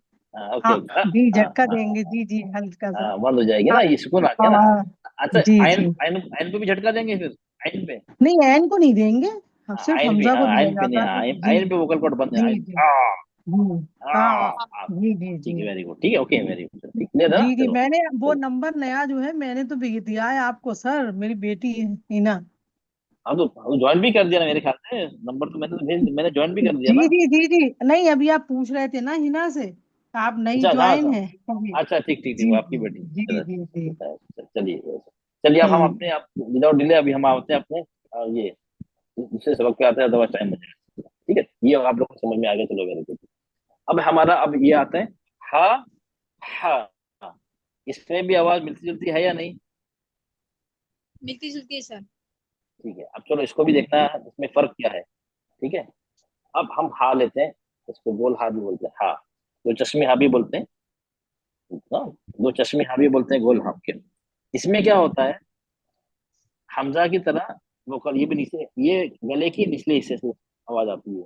ओके, हाँ जी झटका देंगे जी जी हल्का सा। बंद हो जाएगी आ ना, ये सुकून आ गया ना। आ अच्छा, जी आइन जी। आइन आइन पे भी झटका देंगे फिर, आइन पे। नहीं एन को नहीं देंगे। हाँ सिर्फ आइन पे, हमजा को दिया आइन पे नहीं, जाता है आइन जी। आइन पे वोकल कॉर्ड बंद है, जी आइन। जी आ जी। आ हाँ आ, जी जी ठीक जी है, वेरी गुड, ठीक है, ओके, वेरी गुड, ठीक, क्लियर है ना, जी जी। चलो। मैंने वो चलो, नंबर नया जो है मैंने तो दिया है आपको सर, मेरी बेटी है हिना। हाँ तो ज्वाइन भी कर दिया ना मेरे ख्याल से, नंबर तो मैंने ज्वाइन भी कर दिया जी ना। जी जी जी। नहीं अभी आप पूछ रहे थे ना हिना से, आप नई अच्छा, हाँ, ज्वाइन है अभी। अच्छा, ठीक ठीक ठीक, वो जी आपकी जी बेटी। जी चलो, जी जी। चलिए, चलिए, अब हम हम्म अपने आप विदाउट डिले अभी हम आते हैं अपने ये दूसरे सबक पे आते हैं, अदरवाइज टाइम बचेगा, ठीक है। ये आप लोग को समझ में आ गया, चलो, वेरी गुड। अब हमारा अब ये आता है हा, हा, हा। इसमें भी आवाज मिलती जुलती है या नहीं? मिलती जुलती है सर। ठीक है, अब चलो इसको भी देखना है, इसमें फर्क क्या है, ठीक है। अब हम हा लेते हैं, इसको गोल हा भी बोलते हैं, हा, दो चश्मे हा भी बोलते हैं, हाँ, दो चश्मे हा भी बोलते हैं, गोल हा के। इसमें क्या होता है, हमजा की तरह वोकल, ये भी नीचे, ये गले की निचले हिस्से से आवाज आती है,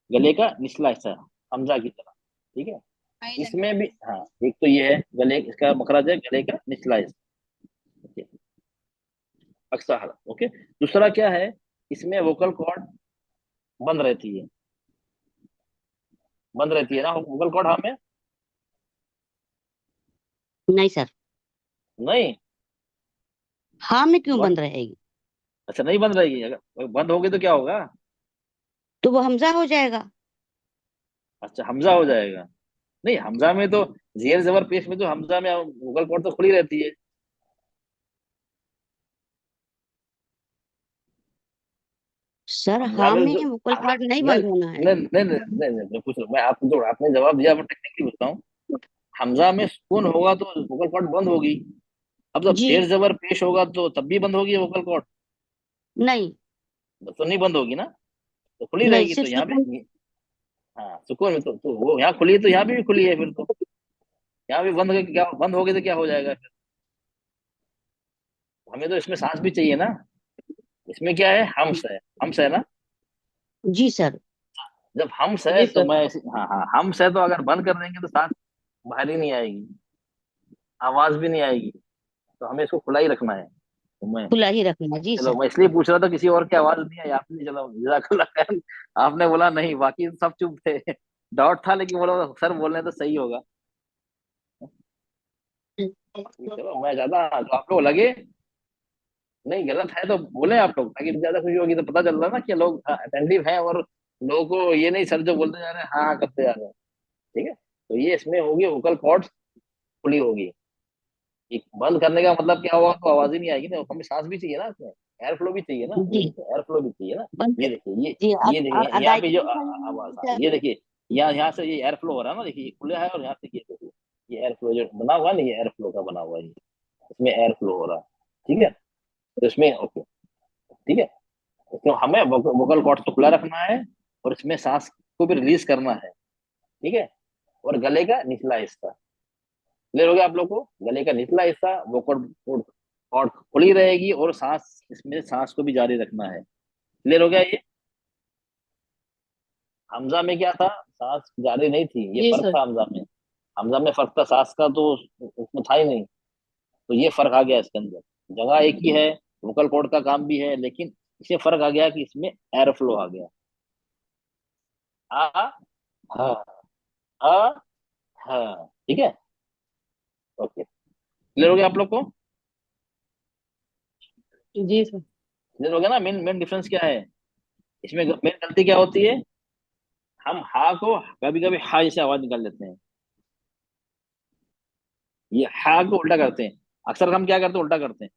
गले का निचला हिस्सा, हमजा की तरह, ठीक है। आइन इसमें भी, हाँ, एक तो ये है गले, इसका मखरज है गले का निचला हिस्सा, ओके, अक्सा हलक, ओके। दूसरा क्या है, इसमें वोकल कॉर्ड बंद रहती है, बंद रहती है ना वोकल कॉर्ड हमें? नहीं सर। नहीं, हाँ में क्यों व्हाट? बंद रहेगी? अच्छा, नहीं बंद रहेगी, अगर बंद होगी तो क्या होगा? तो वो हमजा हो जाएगा। अच्छा, हमजा हो जाएगा। नहीं, हमजा में तो जेर जबर पेश में तो हमजा में वोकल कॉर्ड तो खुली रहती है। सर हमजा हाँ में में जो वोकल कॉर्ड नहीं नहीं बंद होना है। नहीं नहीं नहीं नहीं, नहीं, मैं पूछ रहा हूँ, मैं आपको जो आपने जवाब दिया मैं टेक्निकली पूछता हूँ। हमजा में सुकून होगा तो वोकल कॉर्ड बंद होगी, अब जब जी जेर जबर पेश होगा तो तब भी बंद होगी वोकल कॉर्ड? नहीं। तो नहीं बंद होगी ना, तो खुली नहीं रहेगी, तो सिर्फ यहाँ सुकून। भी, हाँ, सुकून में तो वो यहाँ खुली है तो यहाँ भी खुली है, फिर तो यहाँ भी बंद हो गई, क्या बंद हो गई तो क्या हो जाएगा फिर? हमें तो इसमें सांस भी चाहिए ना, इसमें क्या है, हम्स है, हम्स है ना। जी सर। जब हम्स है जी तो सर। हाँ हाँ, हम्स है तो अगर बंद कर देंगे तो सांस बाहर ही नहीं आएगी, आवाज भी नहीं आएगी, तो हमें इसको खुला ही रखना है, तो मैं, खुला ही रखना जी चलो, सर। मैं इसलिए पूछ रहा था, किसी और की आवाज नहीं आई आपने, चलो, जज़ाकल्लाह खैर। आपने बोला नहीं, बाकी सब चुप थे। डाउट था, लेकिन बोला सर बोल रहे हैं तो सही होगा। चलो, मैं ज्यादा तो आप लोग लगे, नहीं गलत है तो बोले आप लोग, ताकि ज्यादा खुशी होगी, तो पता चल रहा है ना कि लोग अटेंटिव हैं, और लोगों को ये नहीं सर जो बोलते जा रहे हैं हाँ हाँ करते जा रहे हैं। ठीक है, तो ये इसमें होगी वोकल कॉर्ड्स खुली होगी। एक बंद करने का मतलब क्या हुआ, तो आवाज ही नहीं आएगी ना, हमें सांस भी चाहिए ना, उसमें एयर फ्लो भी चाहिए ना, ये जी देखिए एयर फ्लो भी चाहिए ना। बंद ये देखिए जी अब ये और देखिए यहाँ पे अदायगी जो भी आवाज, हाँ, सर। ये देखिए यहाँ यहाँ से ये एयर फ्लो हो रहा है ना, देखिए ये खुला है, और यहाँ से ये देखिए ये एयर फ्लो जो बना हुआ है ना, ये एयर फ्लो का बना हुआ है, ये इसमें एयर फ्लो हो रहा है। ठीक है, तो इसमें ओके। ठीक है, तो हमें वोकल कॉर्ड तो खुला रखना है, और इसमें सांस को भी रिलीज करना है। ठीक है, और गले का निचला हिस्सा क्लियर हो गया आप लोग को, गले का निचला हिस्सा वोकल कॉर्ड खुली रहेगी, और सांस इसमें सांस को भी जारी रखना है। क्लियर हो गया ये। हमजा में क्या था, सांस जारी नहीं थी, ये जी फर्क सर। था हमजा में। हमजा में फर्क था सांस का, तो उसमें था ही नहीं। तो ये फर्क आ गया इसके अंदर, जगह एक ही है, वोकल कॉर्ड का काम भी है, लेकिन इसमें फर्क आ गया कि इसमें एयर फ्लो आ गया। आ हाँ, आ हाँ, ठीक है, ओके। क्लियर हो गया आप लोग को, जी सर। क्लियर हो गया ना। मेन मेन डिफरेंस क्या है इसमें, मेन गलती क्या होती है, हम हा को कभी कभी हा जैसे आवाज निकाल लेते हैं, ये हा को उल्टा करते हैं। अक्सर हम क्या करते हैं, उल्टा करते हैं।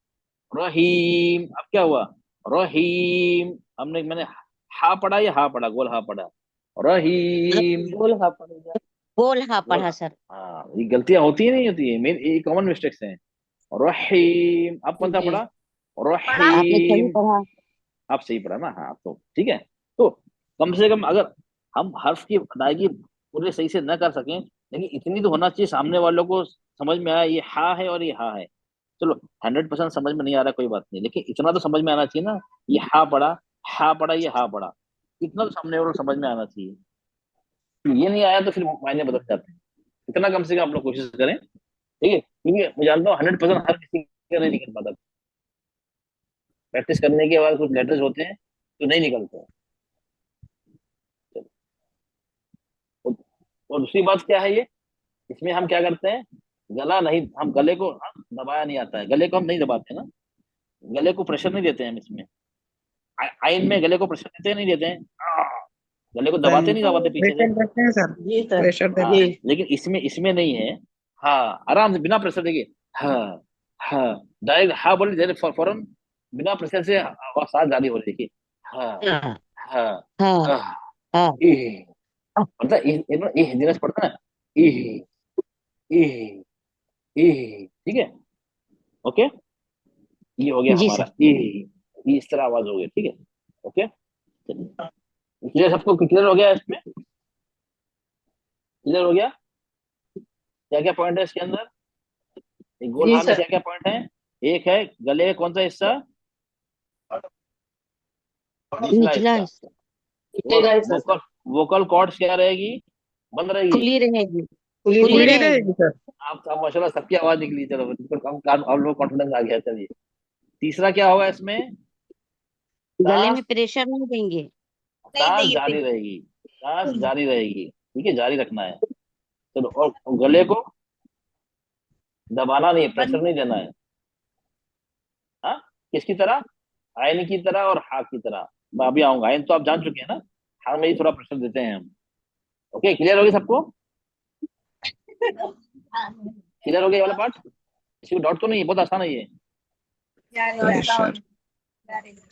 रहीम, अब क्या हुआ, रहीम, मैंने हा पढ़ा या हा पढ़ा, गोल हा पढ़ा, रहीम, बोल हाँ पड़ेगा। बोल हाँ गोल पढ़ा हा। सर। हाँ, ये गलतियां होती ही नहीं होती है, मेन ये कॉमन मिस्टेक्स हैं। रहीम, अब कौन सा जी। पढ़ा, आपने सही रहीम, पढ़ा। आप सही पढ़ा ना, हाँ तो ठीक है। तो कम से कम अगर हम हर्फ की अदायगी पूरे सही से न कर सकें, लेकिन इतनी तो होना चाहिए सामने वालों को समझ में आया ये हा है और ये हा है। चलो 100% समझ में नहीं आ रहा कोई बात नहीं, लेकिन इतना तो समझ में आना चाहिए ना, ये हा पड़ा ये हा पड़ा, इतना तो सामने वालों को समझ में आना चाहिए। ये नहीं आया तो फिर मायने बदल जाते हैं। इतना कम से कम आप लोग कोशिश करें, ठीक है, क्योंकि मैं जानता हूँ 100% हर किसी का नहीं निकल पाता। प्रैक्टिस करने के बाद कुछ लेटर्स होते हैं तो नहीं निकलते हैं। और और दूसरी बात क्या है, ये इसमें हम क्या करते हैं, गला नहीं, हम गले को दबाया नहीं आता है, गले को हम नहीं दबाते ना, गले को प्रेशर नहीं देते हैं हम इसमें। आइन में गले को प्रेशर देते हैं नहीं देते हैं, गले को दबाते नहीं दबाते पीछे से। प्रेशर देते हैं सर, जी सर। प्रेशर हाँ, देते जी। लेकिन इसमें इसमें नहीं है। हाँ, आराम से बिना प्रेशर देखिए, हाँ हाँ, डायरेक्ट हाँ बोले डायरेक्ट फौरन बिना प्रेशर से आवाज सांस जारी हो रही, देखिए हाँ हाँ हाँ हाँ आह, हाँ ई, मतलब ये हिंदी में से पढ़ता है ना, ई ई ई, ठीक है, ओके। ये हो गया जी हमारा सर। ई, इस तरह आवाज हो गई, ठीक है, ओके। चलिए, क्लियर, सबको क्लियर हो गया इसमें, क्लियर हो गया। क्या क्या पॉइंट है इसके अंदर, एक गोल जी हाँ में सर। क्या क्या पॉइंट है, एक है गले का कौन सा हिस्सा, निचला निचला हिस्सा, हिस्सा और खुलेगा ऐसा सर। वोकल वोकल कॉर्ड्स क्या रहेगी, बंद रहेगी। खुली रहेगी। खुली खुली खुली रहेगी। रहेगी। रहेगी सर। आप माशाल्लाह सबकी आवाज निकली, चलो बिल्कुल कम काम, आप लोग कॉन्फिडेंस आ गया। चलिए, तीसरा क्या होगा इसमें, गले सांस, में प्रेशर नहीं देंगे। नहीं सांस देंगे जारी पे। रहेगी, सांस जारी रहेगी, ठीक है, जारी रखना है। चलो, और गले को दबाना नहीं है, प्रेशर बंद। नहीं देना है। हाँ, किसकी तरह, आयन की तरह और हा की तरह। मैं अभी आऊंगा, आयन तो आप जान चुके हैं ना, हा में ही थोड़ा प्रेशर देते हैं हम। ओके, क्लियर हो गया सबको, क्लियर हो गया ये वाला पार्ट, किसी को डाउट तो नहीं है, बहुत आसान है ये। प्रेशर।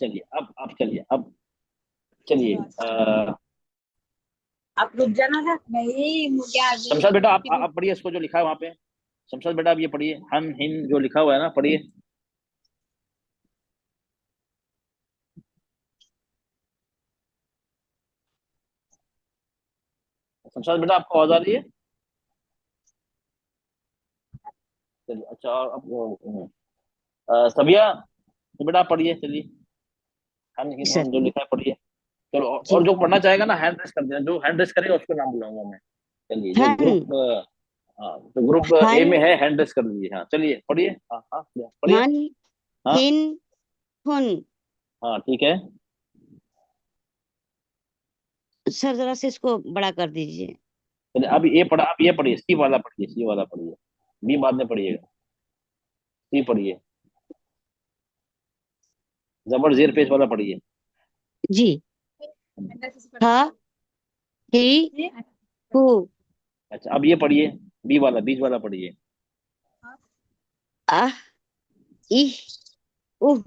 चलिए अब चलिए, अब चलिए आप रुक जाना था, नहीं मुझे आ शमशाद बेटा आप गई। आप पढ़िए इसको जो लिखा है वहां पे। शमशाद बेटा आप ये पढ़िए, हम हिन जो लिखा हुआ है ना, पढ़िए। शमशाद बेटा आपको आवाज आ रही है, चलिए अच्छा। और अब सबिया, तो बेटा आप पढ़िए, चलिए हम हिन सर हम जो लिखा है पढ़िए। चलो, जी और जो पढ़ना चाहेगा ना हैंड रेस कर देना, जो हैंड रेस करेगा उसको नाम बुलाऊंगा मैं। चलिए, जो हन ग्रुप, हाँ तो ग्रुप ए हन में है, हैंड रेस कर लीजिए, हाँ चलिए पढ़िए, हाँ हाँ पढ़िए, हन हाँ हिन हुन। हाँ ठीक है। सर जरा से इसको बड़ा कर दीजिए। चलिए, अब ये पढ़ा, अब ये पढ़िए, सी वाला पढ़िए, सी वाला पढ़िए, बी बाद में पढ़िएगा, सी पढ़िए। जबर जेर पेश वाला पढ़िए। जी। हा ही हु। अच्छा, अब ये पढ़िए, बी वाला, बीच वाला पढ़िए। आह इह उह।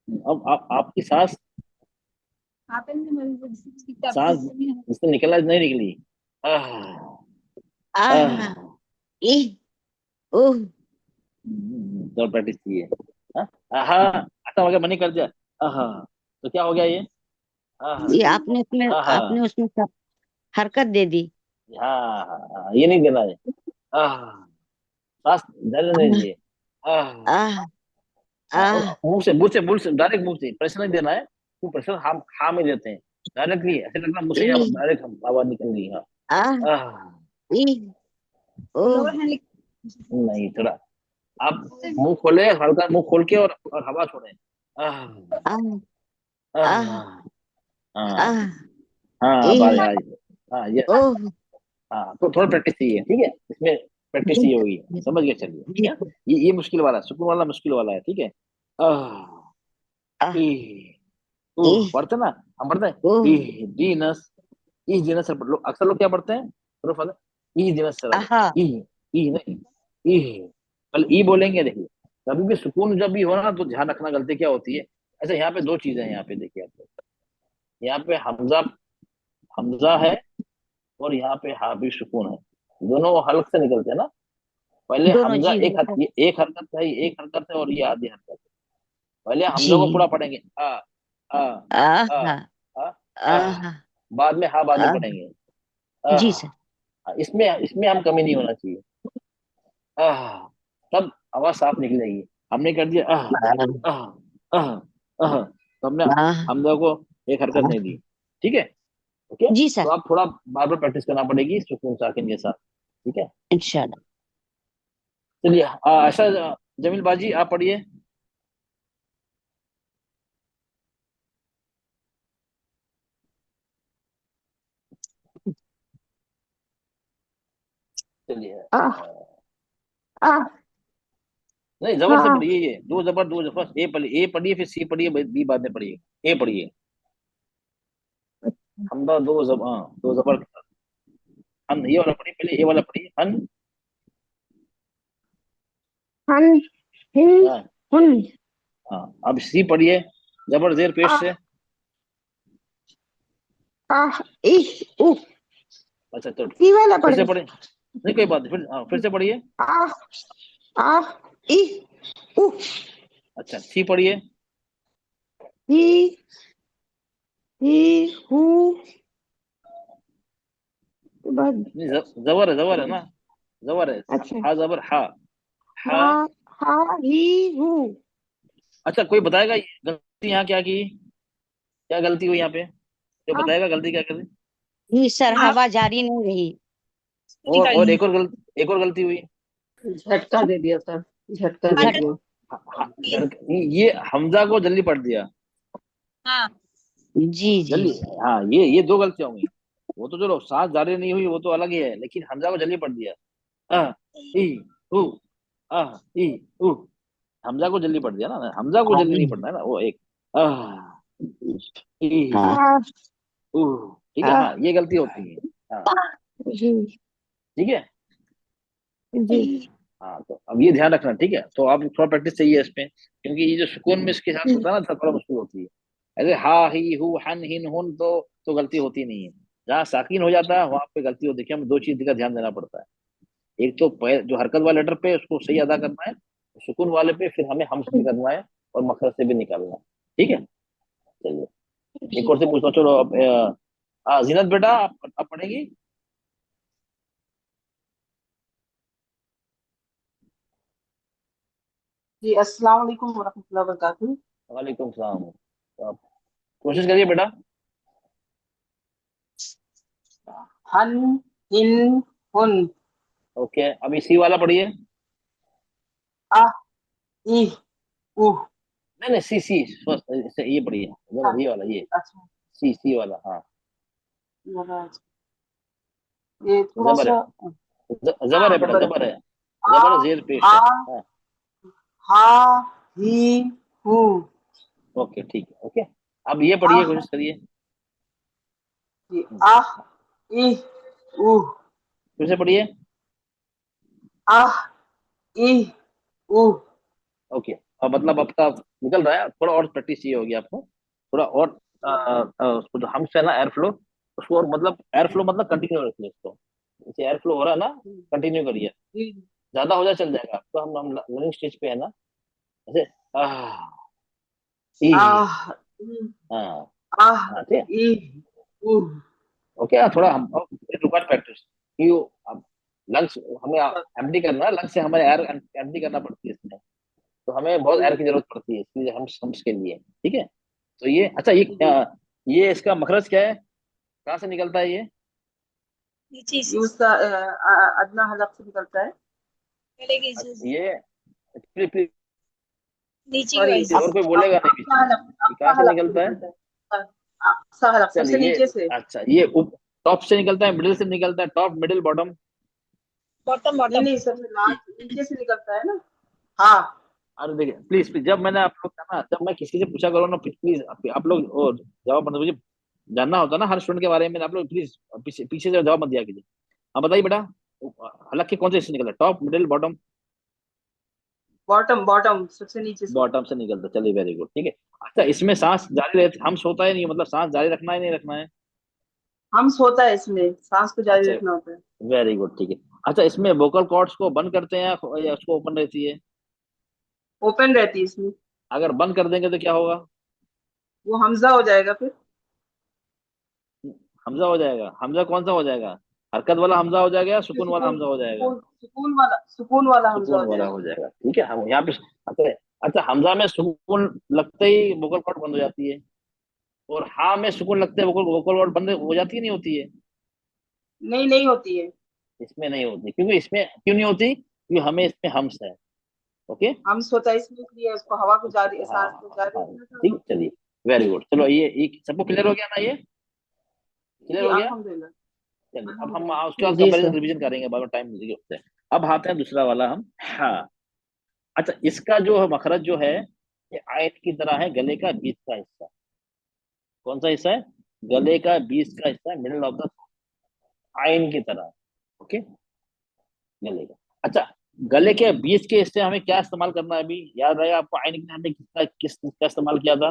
अब आपकी सांस सांस इससे निकला नहीं निकली? आह आह आह। इह उह। तो प्रैक्टिस कीजिए। हाँ? आहा, आता वगैरह मनी कर दिया। आहा, तो क्या हो गया ये? आहा ये आहा। आपने उसमें हरकत दे दी। हाँ हाँ, ये नहीं देना है। आह, सांस धैर्य नहीं आह दीजिए। आह। आह हाँ, आह और मुंह से डायरेक्ट मुंह से प्रेशर नहीं देना है। वो प्रेशर हम हाँ में देते हैं डायरेक्टली, ऐसे लगना मुंह से इह डायरेक्ट हम आवाज निकल रही है। आह हाँ। आह। इह उह। नहीं, थोड़ा आप मुंह खोले, हल्का मुंह खोल के और हवा छोड़े। आह आह आह। आह हाँ आह हाँ, अब आ इह गया। हाँ ये। उह। हाँ, तो थोड़ा प्रैक्टिस चाहिए, ठीक है, इसमें प्रैक्टिस जी चाहिए होगी, समझ गए, चलिए। जी। हाँ? ये मुश्किल वाला, सुकून वाला मुश्किल वाला है, ठीक है। आह आह ई ऊ इह पढ़ते ना, हम पढ़ते हैं उह। ई डीनस। ई जीनस अक्सर लोग क्या पढ़ते हैं, हरूफ वाला, ई जीनस से आहा ई। ई नहीं, ई। कल ई बोलेंगे, देखिए, कभी भी सुकून जब भी हो ना, तो ध्यान रखना गलती क्या होती है। अच्छा, यहाँ पे दो चीजें हैं, यहाँ पे देखिए आप, यहाँ पे हमजा, हमजा है, और यहाँ पे हा भी सुकून है। दोनों हल्क से निकलते हैं ना। पहले दोनों हमजा जी बिल्कुल। ये एक हरकत है, ये एक हरकत है, और ये आधी हरकत है। पहले हमजा को जी। पूरा पढ़ेंगे, आ आ आ आहा आ आ। आहा बाद में हा बाद में आह। पढ़ेंगे। जी आह। सर। इसमें इसमें हम कमी नहीं होना चाहिए। आह, तब आवाज साफ निकलेगी। हमने कर दिया आह आह आह आह, तो हमने आह हमजा को एक हरकत नहीं दी, ठीक है। ओके, जी तो सर। आप थोड़ा बार बार प्रैक्टिस करना पड़ेगी सुकून साकिन के साथ, ठीक है। इंशाल्लाह। चलिए, अच्छा, जमील बाजी आप पढ़िए। चलिए, आह आह नहीं, जबर से हाँ पढ़िए, ये दो जबर, ए पढ़िए, फिर सी पढ़िए, बी बाद में पढ़िए। ए पढ़िए, हमदा दो जबर। हन, ये वाला पढ़िए, पहले ए वाला पढ़िए, हन। हन हिन हाँ हुन। हाँ, अब सी पढ़िए, जबर जेर पेश आह से। आह इह उह। अच्छा, तो सी वाला फिर पढ़ से दो। पढ़े, नहीं कोई बात नहीं, फिर से पढ़िए। आह आह इह उह। अच्छा, सी पढ़िए। ही ही हु के बाद। नहीं, जबर है ना, जबर है। अच्छा। हा जबर हा। हा। हा हा ही हु। अच्छा, कोई बताएगा ये गलती यहाँ क्या की, क्या गलती हुई यहाँ पे, कोई आह बताएगा गलती क्या करी? जी सर, हवा जारी नहीं रही। और एक और गलती हुई। झटका दे दिया सर, झटका दे झट दिया। ये हमजा को जल्दी पढ़ दिया, जी जी। जल्दी। हाँ, ये दो गलतियां हुई। वो तो चलो सांस जारी नहीं हुई, वो तो अलग ही है, लेकिन हमजा को जल्दी पढ़ दिया। आ ई उ आ ई उ। हमजा को जल्दी पढ़ दिया ना, हमजा को जल्दी नहीं पढ़ना है ना, वो एक आ ई आह उ, ठीक है। आह हाँ, ये गलती होती है। हाँ, जी ठीक है। जी। हाँ, तो अब ये ध्यान रखना, ठीक है, तो आप थोड़ा प्रैक्टिस चाहिए इसमें, क्योंकि ये जो सुकून में इसके साथ होता है ना, थोड़ा मुश्किल होती है। ऐसे हा ही हु हन हिन हुन, तो गलती होती नहीं है। जहाँ साकिन हो जाता है वहां पे गलती होती है, कि हमें दो चीज का ध्यान देना पड़ता है। एक तो जो हरकत वाले लेटर पे उसको सही अदा करना है, सुकून वाले पे फिर हमें हम से भी करना है, और मखरज से भी निकालना है, ठीक है। चलिए, एक और से पूछता हूँ, चलो अब जीनत बेटा, आप पढ़ेंगी। जी अस्सलाम वालेकुम वरहमतुल्लाहि वबरकातुहू। वालेकुम सलाम। तो आप कोशिश करिए बेटा। हन हिन हुन। ओके, अब इसी वाला पढ़िए। आह इह उह। नहीं नहीं, सी ये पढ़िए, हाँ, ये वाला, ये अच्छा। सी वाला, हाँ। ये थोड़ा जबर है, सा। जबर हाँ है बेटा, जबर है। जबर है, आ जबर जेर पेश हा है। हाँ हा ही हु। ओके ठीक है, ओके। अब ये पढ़िए, आह कोशिश करिए। जी, आह इह उह फिर से पढ़िए। आह इह उह ओके। अब मतलब आपका निकल रहा है, थोड़ा और प्रैक्टिस चाहिए होगी आपको, थोड़ा और उसको जो हम्स है ना, एयर फ्लो, उसको और मतलब एयर फ्लो मतलब कंटिन्यू रखिए उसको। जैसे एयर फ्लो हो रहा है ना, कंटिन्यू करिए। जी ज्यादा हो जाए चल जाएगा, तो हम लर्निंग स्टेज पे है ना, जैसे आह ई, आह इह हाँ आह हाँ, ठीक है, इह उह ओके। थोड़ा हम रिक्वायर्ड प्रैक्टिस कि अब लंग्स हमें एम्प्टी करना है, लंग्स से हमें एयर एम्प्टी करना पड़ती है इसमें, तो हमें बहुत एयर की जरूरत पड़ती है, इसलिए हम के लिए, ठीक है। तो ये अच्छा, ये इसका मखरज क्या है, कहाँ से निकलता है ये? नीचे ये से उसका अदना हलक से निकलता है। पहले कैसे अच्छा, ये प्लीज नीचे की सॉरी, वजह और से कोई बोलेगा नहीं बीच अक्सा में, हलक, ये कहाँ अक्सा से हलक से निकलता है? निकलता है। अक्सा हलक सबसे चलिए ये, नीचे से। अच्छा ये टॉप से निकलता है, मिडिल से निकलता है, टॉप मिडिल बॉटम? बॉटम नहीं बॉटम नहीं, सबसे लास्ट नीचे से निकलता है ना। हाँ अरे देखिए प्लीज प्लीज, जब मैंने आप लोग का ना, जब मैं किसी से पूछा करूँ ना, प्लीज आप लोग जवाब मतलब मुझे जानना होता है ना हर स्टूडेंट के बारे में, आप लोग प्लीज पीछे पीछे से जवाब मत दिया कीजिए। हाँ बताइए बेटा, हलक के कौन से हिस्से निकलता है, top middle bottom? Bottom bottom सबसे नीचे से। बॉटम से निकलता है, चलिए वेरी गुड, ठीक है। अच्छा इसमें सांस जारी रहती, हम सोता है नहीं, मतलब सांस जारी रखना है नहीं रखना है? हम सोता है, इसमें सांस को जारी अच्छा रखना होता है। वेरी गुड, ठीक है। अच्छा इसमें वोकल कॉर्ड्स को बंद करते हैं या उसको ओपन रहती है? ओपन रहती है इसमें। अगर बंद कर देंगे तो क्या होगा? वो हमजा हो जाएगा फिर। हमजा हो जाएगा। हमजा कौन सा हो जाएगा, हरकत वाला हमजा हो जाएगा या फिर सुकून वाला हमजा हो जाएगा? सुकून वाला हमजा सुकून हो वाला जाएगा। हो जाएगा, ठीक है। हम यहाँ पे अच्छा, अच्छा हमजा में सुकून लगते ही वोकल कॉर्ड बंद हो जाती है, और हाँ में सुकून लगते ही वोकल वोकल कॉर्ड बंद हो जाती है, नहीं होती है? नहीं नहीं होती है। इसमें नहीं होती, क्योंकि इसमें क्यों नहीं होती, क्योंकि हमें इसमें हम्स है, ओके। हम सोता है इसमें, इसलिए उसको हवा को जारी, हाँ सांस को जारी हाँ, रखना था। ठीक, चलिए वेरी गुड। चलो ये सबको क्लियर हो गया ना, ये क्लियर जी हो गया? अल्हम्दुलिल्लाह। चलिए अब हम उसके बाद अल्हम्दुलिल्लाह। जी कंपेरिजन सर। रिवीजन करेंगे, बाद में टाइम मिलेगी उससे। अब आते हैं दूसरा वाला हम, हाँ। अच्छा इसका जो मखरज जो है, ये आयत की तरह है, गले का बीच का हिस्सा। कौन सा हिस्सा है? गले का बीच का हिस्सा, मिडल ऑफ द आयन की तरह, ओके, गले का। अच्छा गले के बीच के हिस्से हमें क्या इस्तेमाल करना है, अभी याद रहेगा आपको, आयन के हमने किसका इस्तेमाल किया था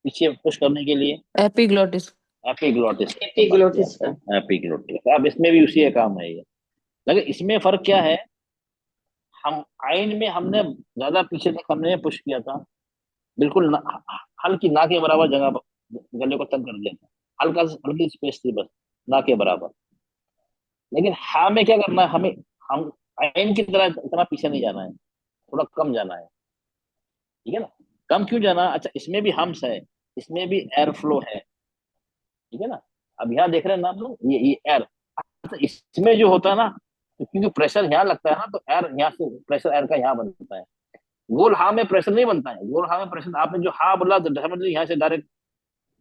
पीछे पुश करने के लिए? एपिग्लोटिस। एपिग्लोटिस का इस्तेमाल किया एपिग्लोटिस का। था, एपिग्लोटिस। अब इसमें भी उसी का काम है ये, लेकिन इसमें फर्क क्या है, हम आयन में हमने ज्यादा पीछे तक हमने पुश किया था, बिल्कुल हल्की ना के बराबर जगह पर गले को तंग कर दिया था, हल्का हल्की स्पेस थी बस, ना के बराबर। लेकिन हाँ में क्या करना है हमें, हम आयन की तरह इतना पीछे नहीं जाना है, थोड़ा कम जाना है, ठीक है ना। कम क्यों जाना, अच्छा इसमें भी हम्स है, इसमें भी एयर फ्लो है, ठीक है ना। अब यहाँ देख रहे हैं ना आप लोग, ये एयर, अच्छा इसमें जो होता है ना, तो क्योंकि प्रेशर यहाँ लगता है ना, तो एयर यहाँ से प्रेशर एयर का यहाँ बनता है। गोल हाँ में प्रेशर नहीं बनता है, गोल हाँ में प्रेशर, आपने जो हाँ बोला तो समझ लीजिए यहाँ से डायरेक्ट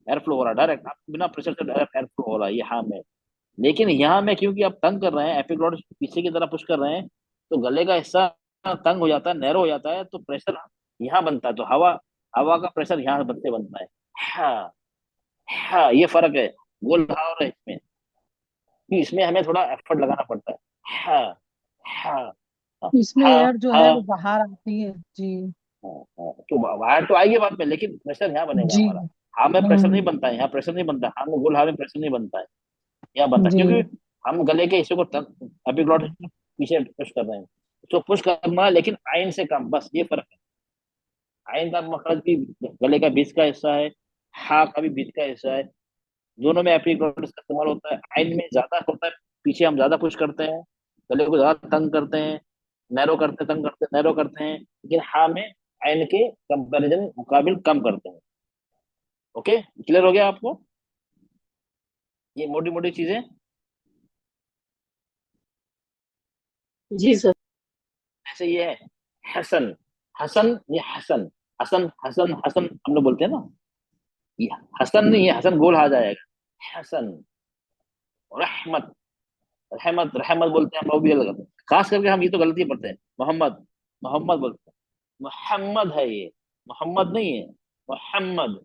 एयर फ्लो हो रहा है, डायरेक्ट आप बिना प्रेशर से डायरेक्ट एयर फ्लो हो रहा है, ये हाँ में। लेकिन यहाँ में क्योंकि आप तंग कर रहे हैं, एपिग्लोटिस पीछे की तरफ पुश कर रहे हैं, तो गले का हिस्सा तंग हो जाता है, नैरो हो जाता है, तो प्रेशर यहाँ बनता है, तो हवा हवा का प्रेशर यहाँ से बनता है। हाँ हाँ, ये फर्क है गोल हाँ और इसमें, कि इसमें हमें थोड़ा एफर्ट लगाना पड़ता है। हाँ हाँ हाँ इसमें हाँ एयर जो है हाँ वो बाहर आती है जी। हाँ, हाँ। तो वायर तो आएगी बाद में, लेकिन प्रेशर यहाँ बनेगा जी। हमारा। हाँ में प्रेशर नहीं हम्म। बनता है, यहाँ प्रेशर नहीं बनता है, हाँ में गोल हाँ में प्रेशर नहीं बनता है, यहाँ बनता है, जी। क्योंकि हम गले के हिस्से को एपिग्लोटिस के पीछे पुश कर रहे हैं, तो पुश करना है, लेकिन आयन से कम, बस ये फर्क है। आयन का मखरज भी गले का बीच का हिस्सा है, हाँ का भी बीच का हिस्सा है, दोनों में एपिग्लोटिस का इस्तेमाल होता है। आयन में ज्यादा होता है, पीछे हम ज्यादा पुश करते हैं, गले को ज्यादा तंग करते हैं, नैरो करते हैं, तंग करते हैं, नैरो करते हैं, लेकिन हाँ में आयन के कंपैरिजन मुकाबिल कम करते हैं। ओके, क्लियर हो गया आपको ये मोटी मोटी चीजें? जी सर। जैसे ये है हसन, हसन, ये हसन, हसन हसन हसन हम लोग बोलते हैं ना, ये हसन नहीं, ये हसन गोल आ जाएगा, हसन। रहमत, रहमत रहमत बोलते हैं हम लोग भी अलग, खास करके हम ये तो गलती पढ़ते हैं, मोहम्मद, मोहम्मद बोलते हैं, मोहम्मद है ये, मोहम्मद नहीं है, मोहम्मद।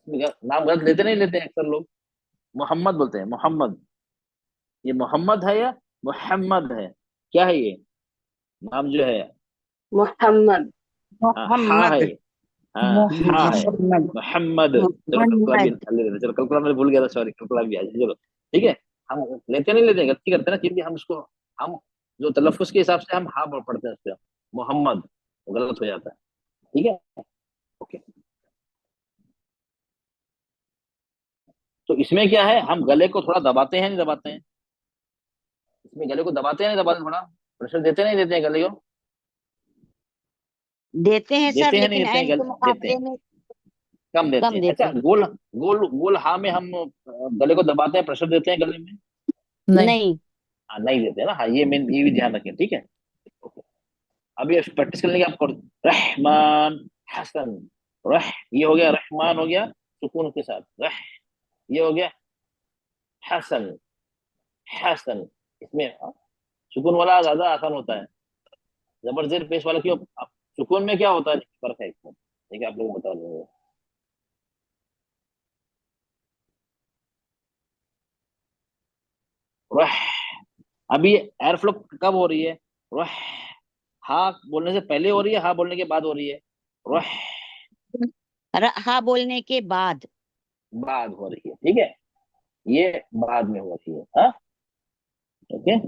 नाम गलत लेते नहीं लेते हैं अक्सर लोग, मोहम्मद बोलते हैं, मोहम्मद। ये मोहम्मद है या मोहम्मद है, क्या है ये नाम जो है? मोहम्मद। हाँ, हा है ये, हाँ हा है, मोहम्मद। मोहम्मद। चलो कलकला भी मोहम्मद। ले लेते, चलो कलकला मैं भूल गया था, सॉरी, कलकला भी आ जाए, चलो ठीक है। हम लेते नहीं लेते, गलती करते हैं ना, क्योंकि हम उसको, हम जो तलफ्फुज के हिसाब से हम हा पढ़ते हैं उसको, मोहम्मद, वो गलत हो जाता है, ठीक है। ओके, तो इसमें क्या है, हम गले को थोड़ा दबाते हैं, नहीं दबाते हैं? इसमें गले को दबाते हैं, नहीं दबाते, थोड़ा प्रेशर देते नहीं देते हैं गले को? देते हैं सर, देते हैं, नहीं लेकिन देते हैं? एन के देते मुकाबले हैं, में कम देते कम हैं। देते अच्छा, हैं। गोल गोल गोल हा में हम गले को दबाते हैं, प्रेशर देते हैं गले में? नहीं। नहीं। हाँ, नहीं देते हैं ना, हाँ, ये भी ध्यान रखें, ठीक है। ओके, अभी प्रैक्टिस करने की आपको, रहमान हसन, रह, ये हो गया, रहमान हो गया सुकून के साथ, रह, ये हो गया हसन, हसन। इसमें सुकून वाला ज्यादा आसान होता है, जबर जेर पेश वाला क्यों? सुकून में क्या होता है, फर्क है इसमें, ठीक है, आप लोगों को बता दूंगा। रह, अभी एयर फ्लो कब हो रही है? रह, हा बोलने से पहले हो रही है, हा बोलने के बाद हो रही है? रह, हा बोलने के बाद। बाद हो रही है, ठीक है, ये बाद में होती है, हाँ, ओके।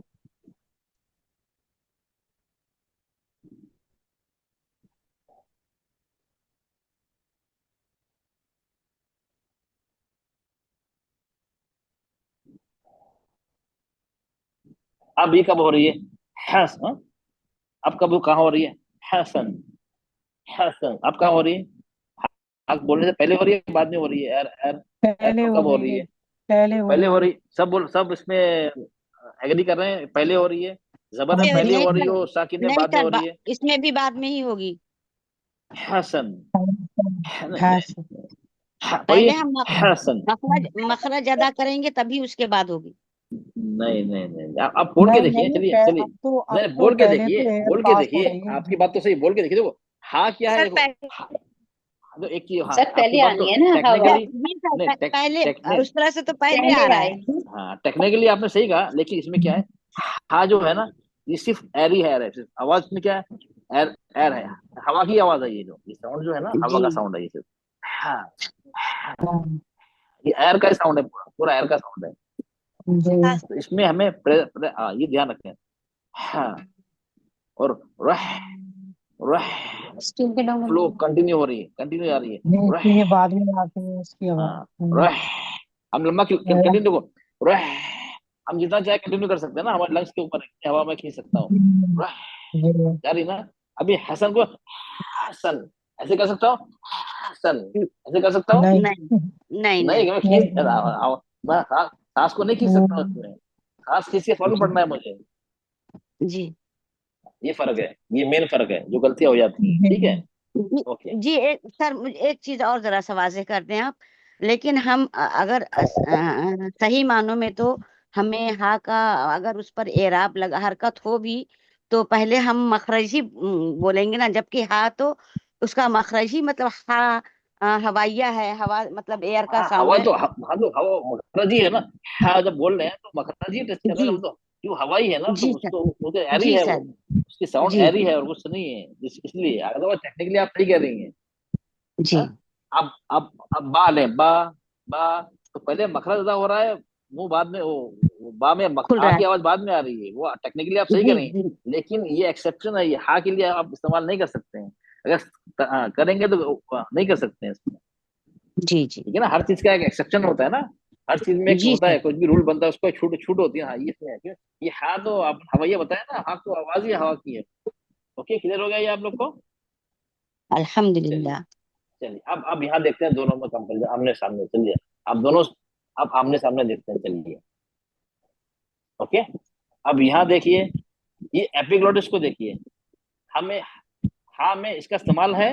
अब ये कब हो रही है? हस, हाँ? अब कब कहाँ हो रही है? हसन, हसन। अब कहाँ हो रही है? अब बोलने से पहले हो रही है, बाद में हो रही है? एर एर एर पहले तो हो कब हो रही रही है, है? पहले हो पहले रही हो है। रही, सब इसमें एग्री कर रहे हैं, पहले हो रही है? जबर है, नहीं पहले हो रही सर, हो, साकिन है, नहीं बाद में सर, हो रही है? इसमें भी बाद में ही होगी। हसन, हाँ पढ़िए, पहले हम हसन। मखरज अदा करेंगे, तभी उसके बाद होगी। नहीं नहीं नहीं, आप बोल के नहीं देखिए, नहीं, चलिए चलिए, अब नहीं, तो बोल के पहले देखिए, तो एयर बोल के पास हो देखिए, रही है आपकी जी। बात तो सही, बोल के देखिए, देखो हा क्या है, सर देखो पहले, हा, तो एक चीज, हाँ, सर आपकी पहले बात तो आनी है ना हवा, टेक्निकली, जी सर, नहीं, पहले टेक्निक, उस तरह से तो पहले आ पहले रहा है। आएगी। हाँ, टेक्निकली आपने सही कहा, लेकिन इसमें क्या है, हा जो है ना, ये सिर्फ एर ही है, सिर्फ आवाज में क्या है, एर एर है, हवा की आवाज है, ये जो ये साउंड जो है ना, हवा जी का साउंड है ये सिर्फ, हाँ, हाँ, ये एर का साउंड है, पूरा पूरा एर का साउंड है। जी तो इसमें हमें ये ध्यान रखें, हाँ, और रह, रह, स्टील के डोंगे फ्लो कंटिन्यू हो रही है, कंटिन्यू आ रही है, जी, रह, इसलिए बाद में आती है उसकी आवाज। हाँ, रह, हम लंबा कंटिन्यू को, रह, हम जितना चाहे कंटिन्यू कर सकते हैं ना, हमारे लंग्स के ऊपर है, हवा में खींच सकता हूँ, रह, जी, जा रही ना। अभी हसन को हसन ऐसे कर सकता हूँ, हसन ऐसे कर सकता हूँ, नहीं नहीं नहीं नहीं, नहीं। मैं नहीं मैं सांस को नहीं खींच सकता नहीं, उसमें, सांस खींच के फौरन पड़ना है मुझे, जी ये फर्क है, ये मेन फर्क है, जो गलतियां हो जाती हैं, ठीक है। जी। ओके, जी, एक सर, मुझे एक चीज और जरा सा वाज़ेह कर दें आप। लेकिन हम अगर सही मानों में तो हमें हा का, अगर उस पर एराब लगा हरकत हो भी, तो पहले हम मखरज ही बोलेंगे ना, जबकि हा तो उसका मखरज ही मतलब हा, हवाइया है, हवा मतलब एयर का हाँ, साउंड हवा है। तो हाँ, तो हवा मखरज ही है ना, हाँ, जब बोल रहे हैं तो मखरज ही टच कर रहे हैं जी हम तो, क्यों हवा ही है ना, तो जी सर, उसको उसके एरी जी है वो, सर, उसकी साउंड जी एरी है और कुछ नहीं है, इसलिए अगर टेक्निकली आप सही कह रही हैं, जी हाँ। अब बा लें, बा, बा, तो पहले मखरज अदा हो रहा है, मुंह बाद में, वो बा में खुल आ रहा की है। आवाज बाद में आ रही है, वो टेक्निकली आप सही जी कह रही हैं, जी लेकिन ये एक्सेप्शन है, ये हा के लिए आप इस्तेमाल नहीं कर सकते हैं, अगर करेंगे तो नहीं कर सकते हैं इसमें, जी जी ठीक है ना, हर चीज का एक एक्सेप्शन होता है ना, हर चीज में एक जी होता सर, है, कुछ भी रूल बनता है उसको छूट छूट होती है, हाँ, ये इसमें है, क्यों? ये हाँ तो आप हवाइया बताया ना, हाँ तो आवाज ही हवा की है। ओके, क्लियर हो गया ये आप लोग को? चलिए, अल्हम्दुलिल्लाह। चलिए, अब यहाँ देखते हैं दोनों में कंपेरिजन, आमने सामने, चलिए, आप दोनों, अब आमने सामने देखते हैं, चलिए, ओके। अब यहाँ देखिए, ये एपिग्लोटिस को देखिए, हमें हाँ में इसका इस्तेमाल है,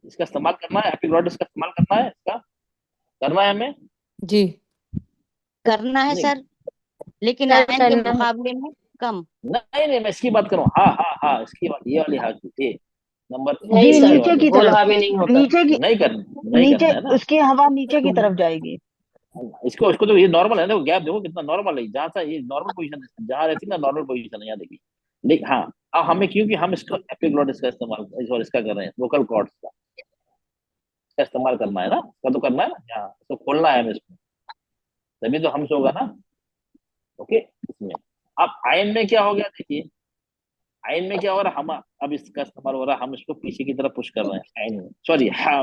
इसका इस्तेमाल करना है, एपिग्लोटिस का इस्तेमाल करना है, इसका करना है हमें, जी। करना है नहीं, सर, लेकिन सर आयन के करना है। मुकाबले में कम। नहीं नहीं, मैं इसकी बात करूँ, हाँ हाँ हाँ, इसकी बात, ये वाली हाँ की, नंबर नहीं जी सर, नीचे की गोल तरफ, हामी नहीं होता। नीचे की, नहीं करना नीचे है ना उसकी हवा नीचे की तरफ जाएगी। इसको इसको तो ये नॉर्मल है ना, गैप देखो कितना नॉर्मल है, जहाँ सा ये नॉर्मल पोजीशन है, जहाँ रहती है ना नॉर्मल पोजीशन है, यहाँ देखिए। लेकिन हाँ, अब हमें क्योंकि हम इसको एपिग्लोटिस का इस्तेमाल और इसका कर रहे हैं, वोकल कॉर्ड्स का इसका इस्तेमाल करना है ना, इसका तो करना है ना, यहाँ इसको खोलना है हमें इसमें, तभी तो हम होगा ना। ओके, इसमें अब आयन में क्या हो गया देखिए, आयन में क्या हो रहा है, हम अब इसका इस्तेमाल हो रहा है, हम इसको पीछे की तरफ पुश कर रहे हैं आयन में, सॉरी हा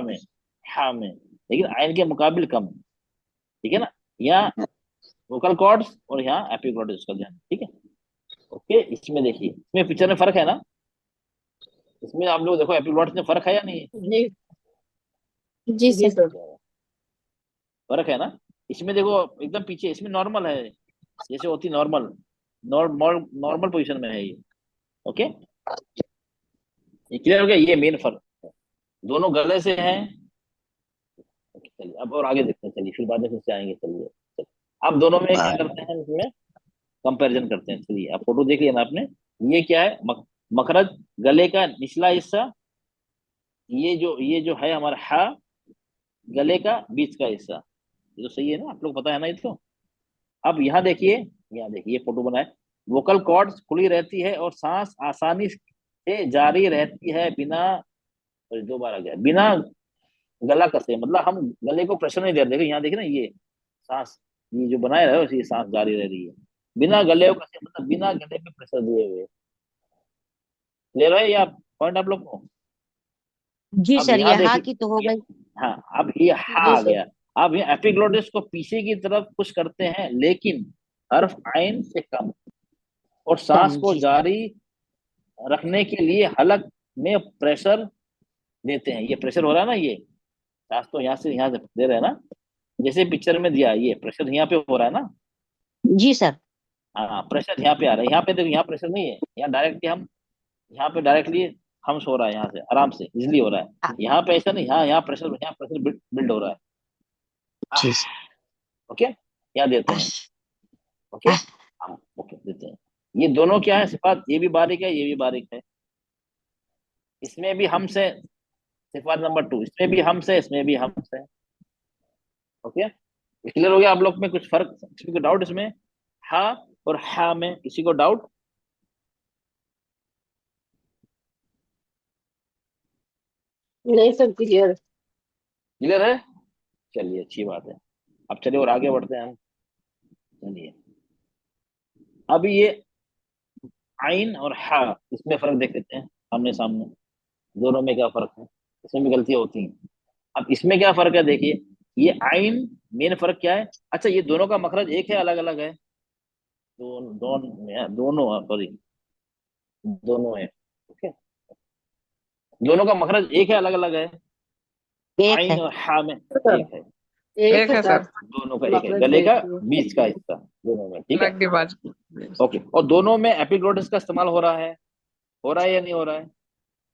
में, लेकिन आयन के मुकाबिल कम, ठीक है ना। यहाँ वोकल कॉर्ड्स और यहाँ एपिग्लोटिस का ध्यान, ठीक है। ओके, इसमें देखिए, इसमें पिक्चर में फर्क है ना, इसमें आप लोग देखो एपिग्लोटिस में फर्क है या नहीं जी जी जी सर। सर। फर्क है ना। इसमें देखो एकदम पीछे, इसमें नॉर्मल है, जैसे होती नॉर्मल, नॉर्मल पोजीशन में है ये। ओके, ये क्लियर हो गया, ये मेन फर्क है, दोनों गले से हैं। चलिए अब और आगे देखते हैं, चलिए फिर बाद में फिर से आएंगे, चलिए अब दोनों में क्या करते हैं, इसमें कंपैरिजन करते हैं। चलिए आप फोटो देख लिया ना आपने, ये क्या है, मखरज, गले का निचला हिस्सा, ये जो है हमारा हा, गले का बीच का हिस्सा, ये तो सही है ना, आप लोग पता है ना ये तो। अब यहाँ देखिए ये फोटो बनाए, वोकल कॉर्ड्स खुली रहती है और सांस आसानी से जारी रहती है बिना, सॉरी 2 बार आ गया, बिना गला कसे, मतलब हम गले को प्रेशर नहीं दे रहे, देखो यहाँ देखिए ना, ये सांस, ये जो बनाए रहे हो, ये सांस जारी रह रही है बिना गले को कसे, मतलब बिना गले पे प्रेशर दिए हुए। ले रहे हो ये आप पॉइंट आप लोग को। जी अब सर, यहाँ ये हा देखिए की तो हो ये, गई। हाँ अब ये हा जी आ सर। गया। अब ये एपिग्लोटिस को पीछे की तरफ पुश करते हैं, लेकिन हर्फ आइन से कम, और सांस कम, को जी सर। जारी रखने के लिए हलक में प्रेशर देते हैं। ये प्रेशर हो रहा है ना, ये सांस तो यहाँ से दे रहे हैं ना, जैसे पिक्चर में दिया, ये प्रेशर यहाँ पे हो रहा है ना। जी सर। हाँ, प्रेशर यहाँ पे आ रहा है, यहाँ पे देखो, यहाँ प्रेशर नहीं है, यहाँ डायरेक्टली हम, यहाँ पे डायरेक्टली हम सो रहा है, यहाँ से आराम से इजिली हो रहा है, यहाँ पे ऐसा नहीं, यहाँ प्रेशर बिल्ड हो रहा है। जी ओके, यहाँ देते हैं, ओके, हम ओके देते हैं। ये दोनों क्या है सिफात, ये भी बारीक है, ये भी बारीक है, इसमें भी हमसे सिफात नंबर 2, इसमें भी हमसे, इसमें भी हमसे। ओके, क्लियर हो गया आप लोग में कुछ फर्क, किसी को डाउट इसमें, हा और हा में किसी को डाउट। नहीं सर, क्लियर। क्लियर है, चलिए अच्छी बात है। अब चलिए और आगे बढ़ते हैं हम, चलिए अब ये आइन और हा, इसमें फर्क देख लेते हैं आमने सामने, दोनों में क्या फर्क है, इसमें भी गलतियां होती हैं। अब इसमें क्या फर्क है देखिए, ये आइन, मेन फर्क क्या है, अच्छा ये दोनों का मखरज एक है अलग अलग है, दोनों सॉरी दोनों है, ओके, दोनों का मखरज एक है अलग अलग है, एक आइन है। और हा में सर एक है, एक है सर। दोनों का एक है, मखरज गले का एक ही है। बीच का हिस्सा दोनों में, ठीक है। अलग के बाद ओके, और दोनों में एपिग्लोटिस का इस्तेमाल हो रहा है या नहीं हो रहा है।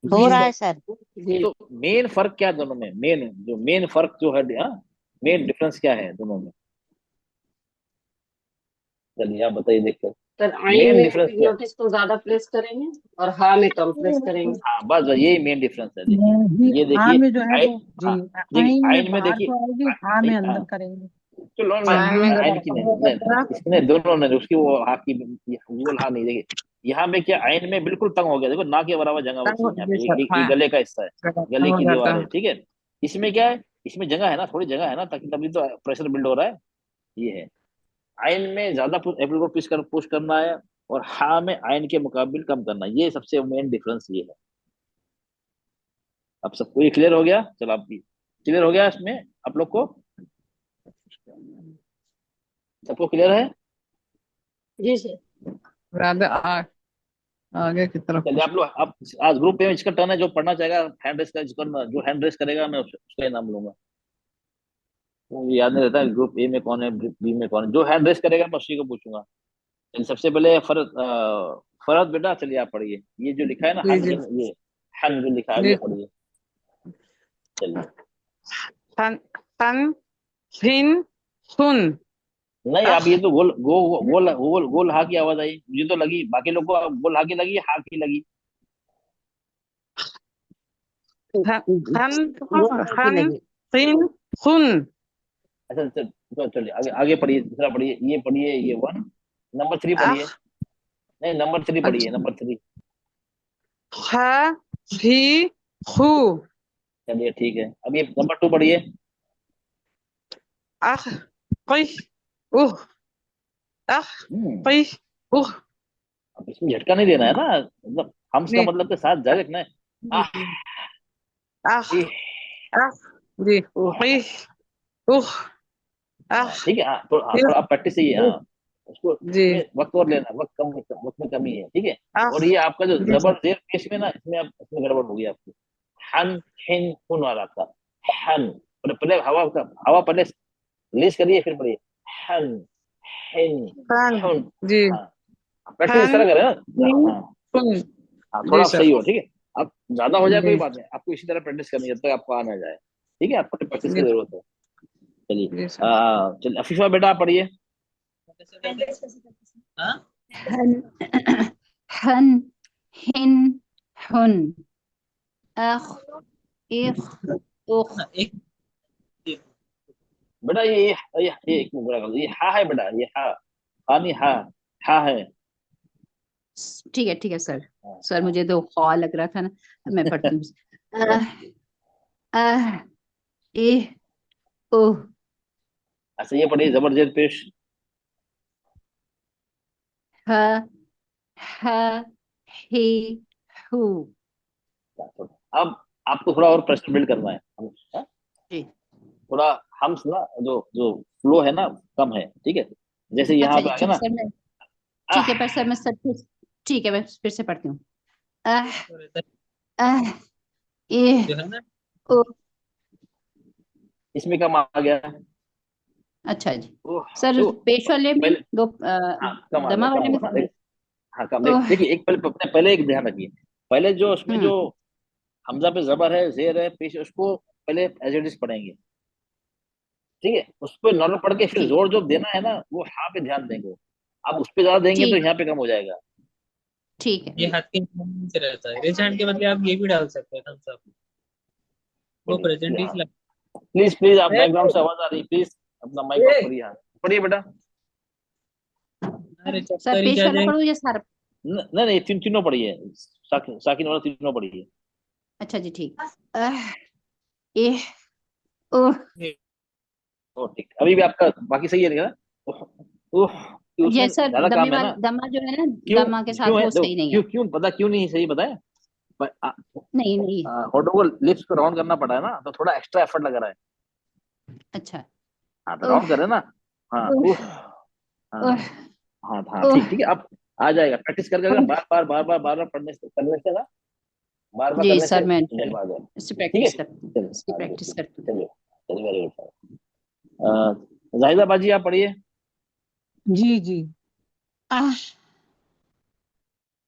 हो जी रहा सर। है सर। जी। तो मेन फर्क क्या है दोनों में, मेन फर्क जो है, मेन डिफरेंस क्या है दोनों में, चलिए आप बताइए देखते हैं, सर आइन मेन में डिफरेंस क्या है। एपिग्लोटिस को ज्यादा प्रेस करेंगे और हा में कम प्रेस करेंगे। हाँ बस यही मेन डिफरेंस है, देखिए ये हाँ देखिए, में जो है वो, जी, हाँ देखिए आइन में आइन में बाहर देखिए, को आएगी, हाँ में अंदर करेंगे। चलो आयन में आयन की नहीं, इसने दोनों ने उसकी वो हाथ की वो हाँ नहीं, देखिए यहाँ में क्या, आयन में बिल्कुल तंग हो गया, देखो ना के बराबर जगह बची है यहाँ पे, ये हाँ गले का हिस्सा है, गले हो की जाता दीवार है, है। ठीक है। इसमें क्या है, इसमें जगह है ना, थोड़ी जगह है ना, ताकि तभी तो प्रेशर बिल्ड हो रहा है, ये है। आयन में ज्यादा एप्पल को पुश करना है, और हा में आयन के मुकाबिल कम करना है, ये सबसे मेन डिफरेंस ये है। अब सबको ये क्लियर हो गया, चलो आप क्लियर हो गया इसमें आप लोग को, सबको क्लियर है। जी सर। ज्यादा आगे की तरफ चलिए कुछ आप लोग, आप आज ग्रुप पे इसका टर्न है, जो पढ़ना चाहेगा हैंड रेस का, जो हैंड रेस करेगा मैं उसका ही नाम लूंगा, तो मुझे याद नहीं रहता है ग्रुप ए में कौन है, ग्रुप बी में कौन है, जो हैंड रेस करेगा मैं उसी को पूछूंगा। चलिए सबसे पहले फरत बेटा, चलिए आप पढ़िए, ये जो लिखा है ना जी हन, जी ये हन जो लिखा है जी ये पढ़िए, चलिए। सन सन सिन सुन नहीं अब ये तो गोल गोल गोल गोल हा की आवाज आई, मुझे तो लगी, बाकी लोग को गोल हा की लगी, हा की लगी। खन कि खन नहीं? खिन खुन। अच्छा तो चलिए आगे आगे पढ़िए, दूसरा पढ़िए, ये पढ़िए, ये 1, नंबर 3 पढ़िए, अख नहीं नंबर 3 पढ़िए, नंबर 3। ख ही हु। चलिए ठीक है, अब ये नंबर 2 पढ़िए। अख कई उह अख हम्म, कई उह। अब इसमें झटका नहीं देना है ना, मतलब हम्स का जी मतलब के साथ जाए रखना है। आह, अख इह, अख जी उह। कई उह हाँ अख ठीक है, हाँ इह थोड़ा आप प्रैक्टिस चाहिए, उह। हाँ उसको, जी इसमें वक्त और लेना, वक्त में कमी है, ठीक है। अख और ये आपका जो जी सर। जबर जेर पेश में ना, इसमें आप इसमें गड़बड़ होगी आपकी। हन हिन हुन वाला आपका, हन, पहले पहले हवा पहले रिलीज करिए, फिर पढ़िए, हन हिन खन हुन। जी हाँ प्रैक्टिस इस खन तरह करें ना, हिन हाँ खुन। हाँ जी थोड़ा सर। सही हो, ठीक है। अब ज्यादा हो जाए कोई जी बात नहीं, आपको इसी तरह प्रैक्टिस करनी है जब तक आपको आ ना जाए, ठीक है, आपको प्रैक्टिस की जी जरूरत है। चलिए जी सर। चलिए अफीफा बेटा आप पढ़िए। हन हन हिन हुन अख इख उख। बेटा ये एक मिनट बेटा, ये हा है बेटा, ये हा, हा नहीं हा, हा है। ठीक है सर। हाँ, सर हाँ। मुझे तो खौ लग रहा था ना, मैं पढ़ती हूँ। अह अह इह उह अच्छा ये पढ़िए जबरदस्त पेश। ह ह ही हु। अब आपको थोड़ा और प्रश्न बिल्ड करना है, हाँ? जी थोड़ा हम्स ना, जो जो फ्लो है ना कम है, ठीक है। जैसे यहाँ अच्छा पे जी आ गया ठीक है ना, सर, मैं ठीक आह, है पर सर मैं सर ठीक है मैं फिर से पढ़ती हूँ। अह अह इह उह। इसमें कम आ गया। अच्छा जी ओह, सर, देखो पेश वाले में पहले, दो हाँ कम आ गया, दमा कम वाले में होगा, कितने? हाँ कम ओह देखिए, एक पहले पहले एक ध्यान रखिए, पहले जो उसमें हम्म जो हमजा पे जबर है, जेर है, पेश है, उसको पहले एज इट इज पढ़ेंगे, ठीक है। उस पर नॉर्मल पढ़ के फिर ठीक जोर जो देना है ना, वो हाँ पे ध्यान देंगे। आप उस पे ज्यादा देंगे तो ठीक यहाँ पे कम हो जाएगा। ठीक है। ये हाथ के नीचे रहता है, रेज हैंड के बदले आप ये भी डाल सकते हैं थम्स अप, वो पढ़िए प्रेजेंट हाँ, ही प्लीज प्लीज, आप ए, बैकग्राउंड से आवाज आ रही है, प्लीज अपना माइक ऑफ ए, करिए, हाँ पढ़िए बेटा। अरे सर चक्कर ही पेश जा वाला जाएगा। पढ़ूँ या सारा? नहीं नहीं, तीनों पढ़िए, साकिन वाला तीनों पढ़िए। अच्छा जी ठीक। अह इह उह। ओ ठीक, अभी भी आपका बाकी सही है ना? ओह, ओह, कि ये उसमें सर ज्यादा दमे काम है वाला ना। दमा जो है ना, क्यों, दमा के क्यों साथ है वो देखो, सही नहीं है। क्यों पता क्यों नहीं सही बताया, नहीं नहीं। होठों को लिप्स को राउंड करना पड़ा है ना, तो थोड़ा एक्स्ट्रा एफर्ट लग रहा है। अच्छा। हाँ तो राउंड उह कर रहे हैं ना, हाँ उह उह, हाँ उह हाँ हाँ उह ठीक ठीक है, आप आ जाएगा, प्रैक्टिस कर करके उह। बार बार करने से, ना बार बार जी करने से सर मैं जज्बा आ जाए, इससे ठीक है। प्रैक्टिस करती हूँ, चलिए इसकी हाँ जी, प्रैक्टिस करती हूँ। चलिए चलिए, वेरी गुड। जाहिदा बाजी आप पढ़िए। जी जी। आह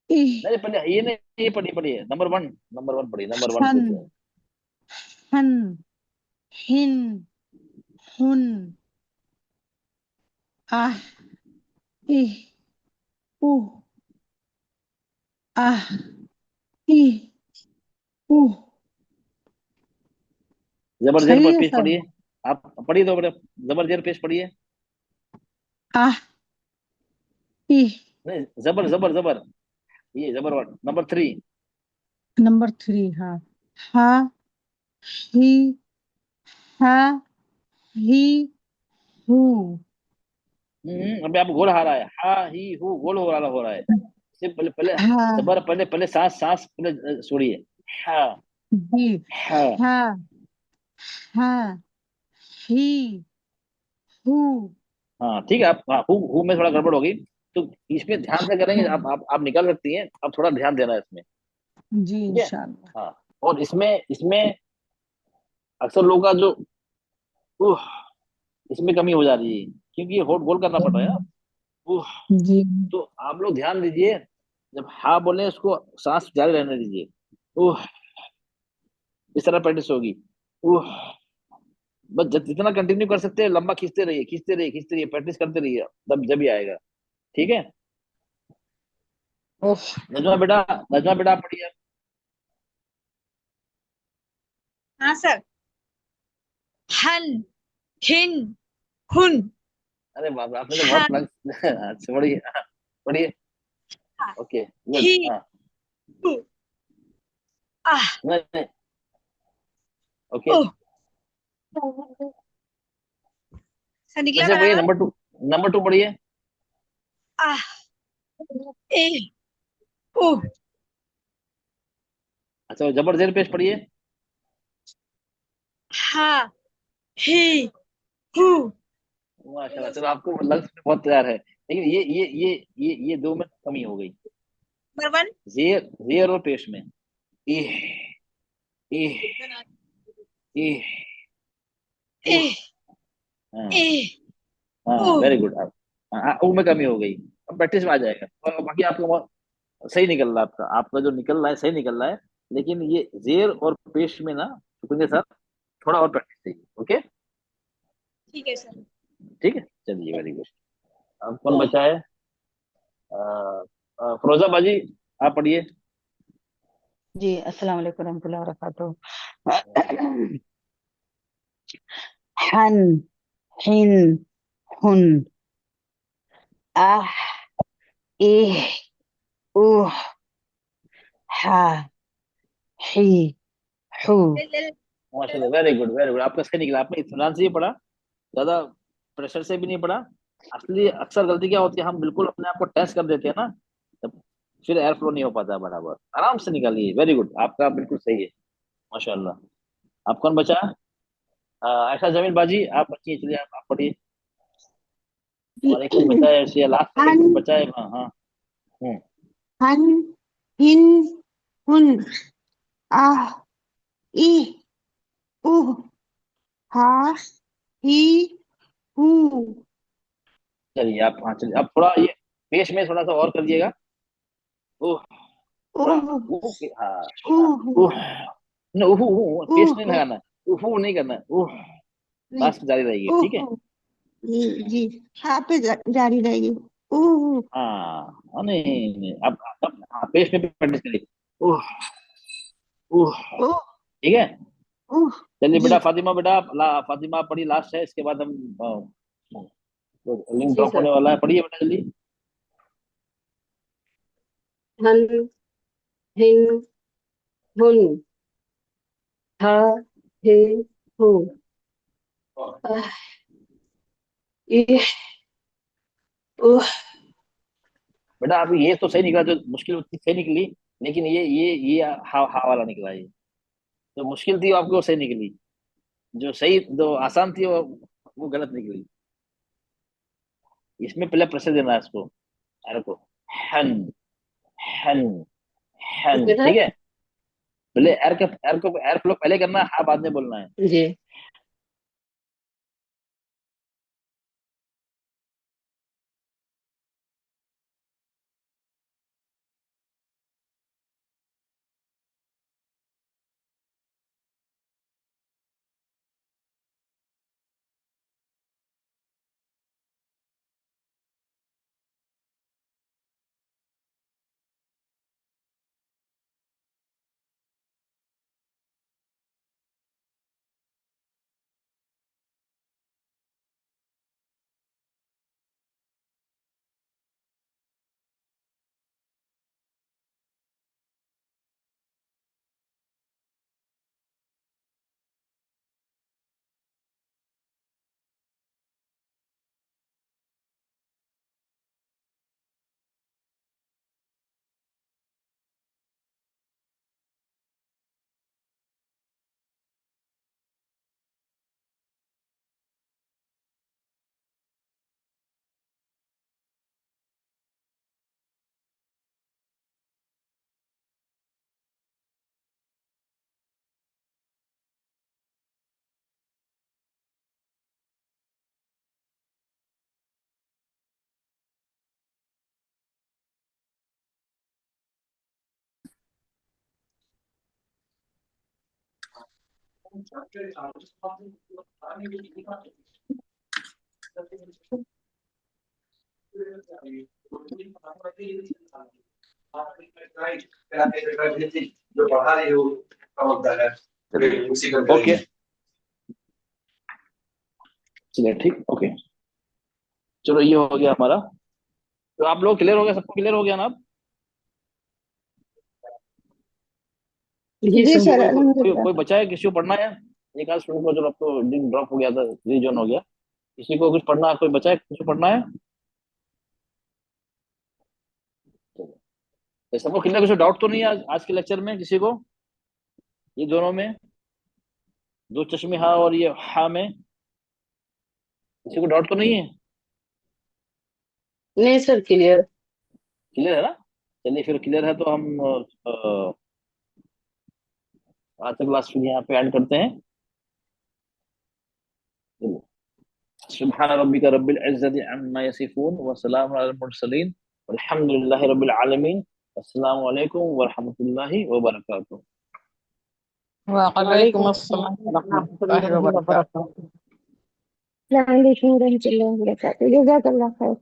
इह नहीं पढ़िए, ये नहीं, ये पढ़िए नंबर 1 पढ़िए, नंबर 1 हन पूछ रहे हैं। हन हिन हुन आह इह उह आह इह उह। जबरदस्त सही है पेश सर। पढ़िए, आप पढ़िए तो बड़े, जबरदस्त पेश पढ़िए। आह इह नहीं जबर जबर जबर, ये जबर 1, नंबर 3। नंबर 3 हाँ। हा ही हा ही हु। अभी आप गोल हारा है, हा ही हु, गोल हो रहा है। इससे पहले पहले हा जबर, पहले पहले सांस सांस पहले छोड़िए, हा जी हा। हा हा ही हु। हाँ ठीक है, आप हाँ, हु में थोड़ा गड़बड़ होगी, तो इसमें ध्यान से करेंगे, आप निकाल सकती हैं, आप थोड़ा ध्यान देना है इसमें, जी ठीक है। इंशाल्लाह। हाँ और इसमें इसमें अक्सर लोगों का जो उह, इसमें कमी हो जा रही है, क्योंकि ये होट गोल करना पड़ रहा है ना, उह। जी तो आप लोग ध्यान दीजिए, जब हाँ बोले उसको सांस जारी रहने दीजिए, उह, इस तरह प्रैक्टिस होगी, उह। बस जितना कंटिन्यू कर सकते हैं, लंबा खींचते रहिए, खींचते रहिए, प्रैक्टिस करते रहिए, तब जब ही आएगा, ठीक है। उफ। नजमा बेटा, नजमा बेटा आप पढ़िए। हाँ सर। हन, हिन, हुन, अरे बाप रे, आपने तो बहुत हन, अच्छा, पढ़िए, हाँ, पढ़िए। Okay, good. ही, हाँ, हु, आह, नहीं नहीं, ओके। ओह। सर फिर निकला से पढ़िए, बराबर। नंबर टू पढ़िए। आह, ए, उह, अच्छा, जबर जेर पेश पढ़िए। हा, ही, हु। माशाल्लाह, चलो आपको लफ्ज में बहुत तैयार है, लेकिन ये दो में कमी हो गई। Number one. जेर और पेश में इह, इह, इह, ए, उह। हाँ ए, हाँ, उह। Very good. ऊ में कमी हो गई, अब प्रैक्टिस में आ जाएगा, और बाकी आपका सही निकल रहा है, आपका जो निकल रहा है सही निकल रहा है, लेकिन ये जेर और पेश में ना सुकून के साथ थोड़ा और प्रैक्टिस चाहिए। ओके, ठीक है सर। ठीक है, चलिए, वेरी गुड। अब कौन बचा है? फिरोजा बाजी, आप पढ़िए। जी, अस्सलाम वालेकुम रहमतुल्लाहि व बरकातहू। हन, हिन, हुन, आह, इह, उह, हा, ही, हू। माशाल्लाह, वेरी गुड, वेरी गुड, आपका सही निकला। आपने इत्मीनान से ही पढ़ा, ज्यादा प्रेशर से भी नहीं पढ़ा। असली अक्सर गलती क्या होती है, हम बिल्कुल अपने आप को टेस्ट कर देते हैं ना, तब फिर एयर फ्लो नहीं हो पाता है बराबर। आराम से निकालिए, वेरी गुड, आपका बिल्कुल सही है, माशाल्लाह। आप कौन बचा? ऐसा जमील बाजी, आप बचिए, चलिए आप पढ़िए। और एक बचा है, ऐसे लास्ट में हन, एक बचा है। हाँ हाँ। हम्म, हन, हिन, हुन, आह, ई, उह, हा, ही, हू। चलिए आप, हाँ चलिए, अब थोड़ा ये पेश में थोड़ा सा और कर दिएगा। ओह, थोड़ा उह, हाँ हाँ, उह, ओह, न, पेश नहीं उह, लगाना, नहीं करना, ओह, नहीं, लास्ट में जारी रहेगी, ठीक है। उह। जी जी, हाँ पे जारी रहेगी। उह, हाँ नहीं नहीं, अब हाँ, पेश में भी प्रैक्टिस करिए। ओह, ओह, उह, ठीक है। उह। चलिए जी बेटा, फातिमा बेटा, फातिमा आप पढ़ी, लास्ट है, इसके बाद हम लिंक जी ड्रॉप सर। होने वाला है, पढ़िए बेटा जल्दी। हन, हिन, हुन, हा, हे, हु, आह, इह, उह। बेटा आप ये तो सही निकला, जो मुश्किल उत्ती सही निकली, लेकिन ये हा वाला निकला, ये जो मुश्किल थी वो आपको सही निकली, जो सही, जो आसान थी वो गलत निकली। इसमें पहले प्रेशर देना है इसको, एरो को। हन, हन, हन, ओके ठीक सर। है। पहले एयर फ्लो पहले करना है, हाँ बाद में बोलना है। जी। जो पढ़ा रही हो क्या होता है। ओके चलिए ठीक ओके। चलो ये हो गया हमारा। तो आप लोग क्लियर हो गया, सबको क्लियर हो गया ना अब? जी जी सर। सर कोई अल्हम्दुलिल्लाह। कोई बचा है, किसी को पढ़ना है? एक आध स्टूडेंट को, जब अब तो लिंक ड्रॉप हो गया था, रीजन हो गया, किसी को कुछ पढ़ना है? कोई बचा है, किसी को पढ़ना है? तो सबको क्लियर, कुछ डाउट तो नहीं है आज के लेक्चर में किसी को? ये दोनों में, दो चश्मे हा और ये हा में किसी को डाउट तो नहीं है? नहीं सर, क्लियर। क्लियर है ना? चलिए फिर क्लियर है तो हम आज का क्लास फिर यहाँ पे एंड करते हैं। सुब्हान रब्बिका रब्बिल इज्जति अम्मा यसिफून व सलामुन अलल मुरसलीन वल्हम्दुलिल्लाहि रब्बिल आलमीन। अस्सलामु अलैकुम व रहमतुल्लाहि व बरकातुहू। वालेकुम अस्सलाम वरहमतुल्लाहि वबरकातुहू। अस्सलाम वालेकुम रहमतुल्लाहि व बरकातहू। जज़ाकल्लाह खैर।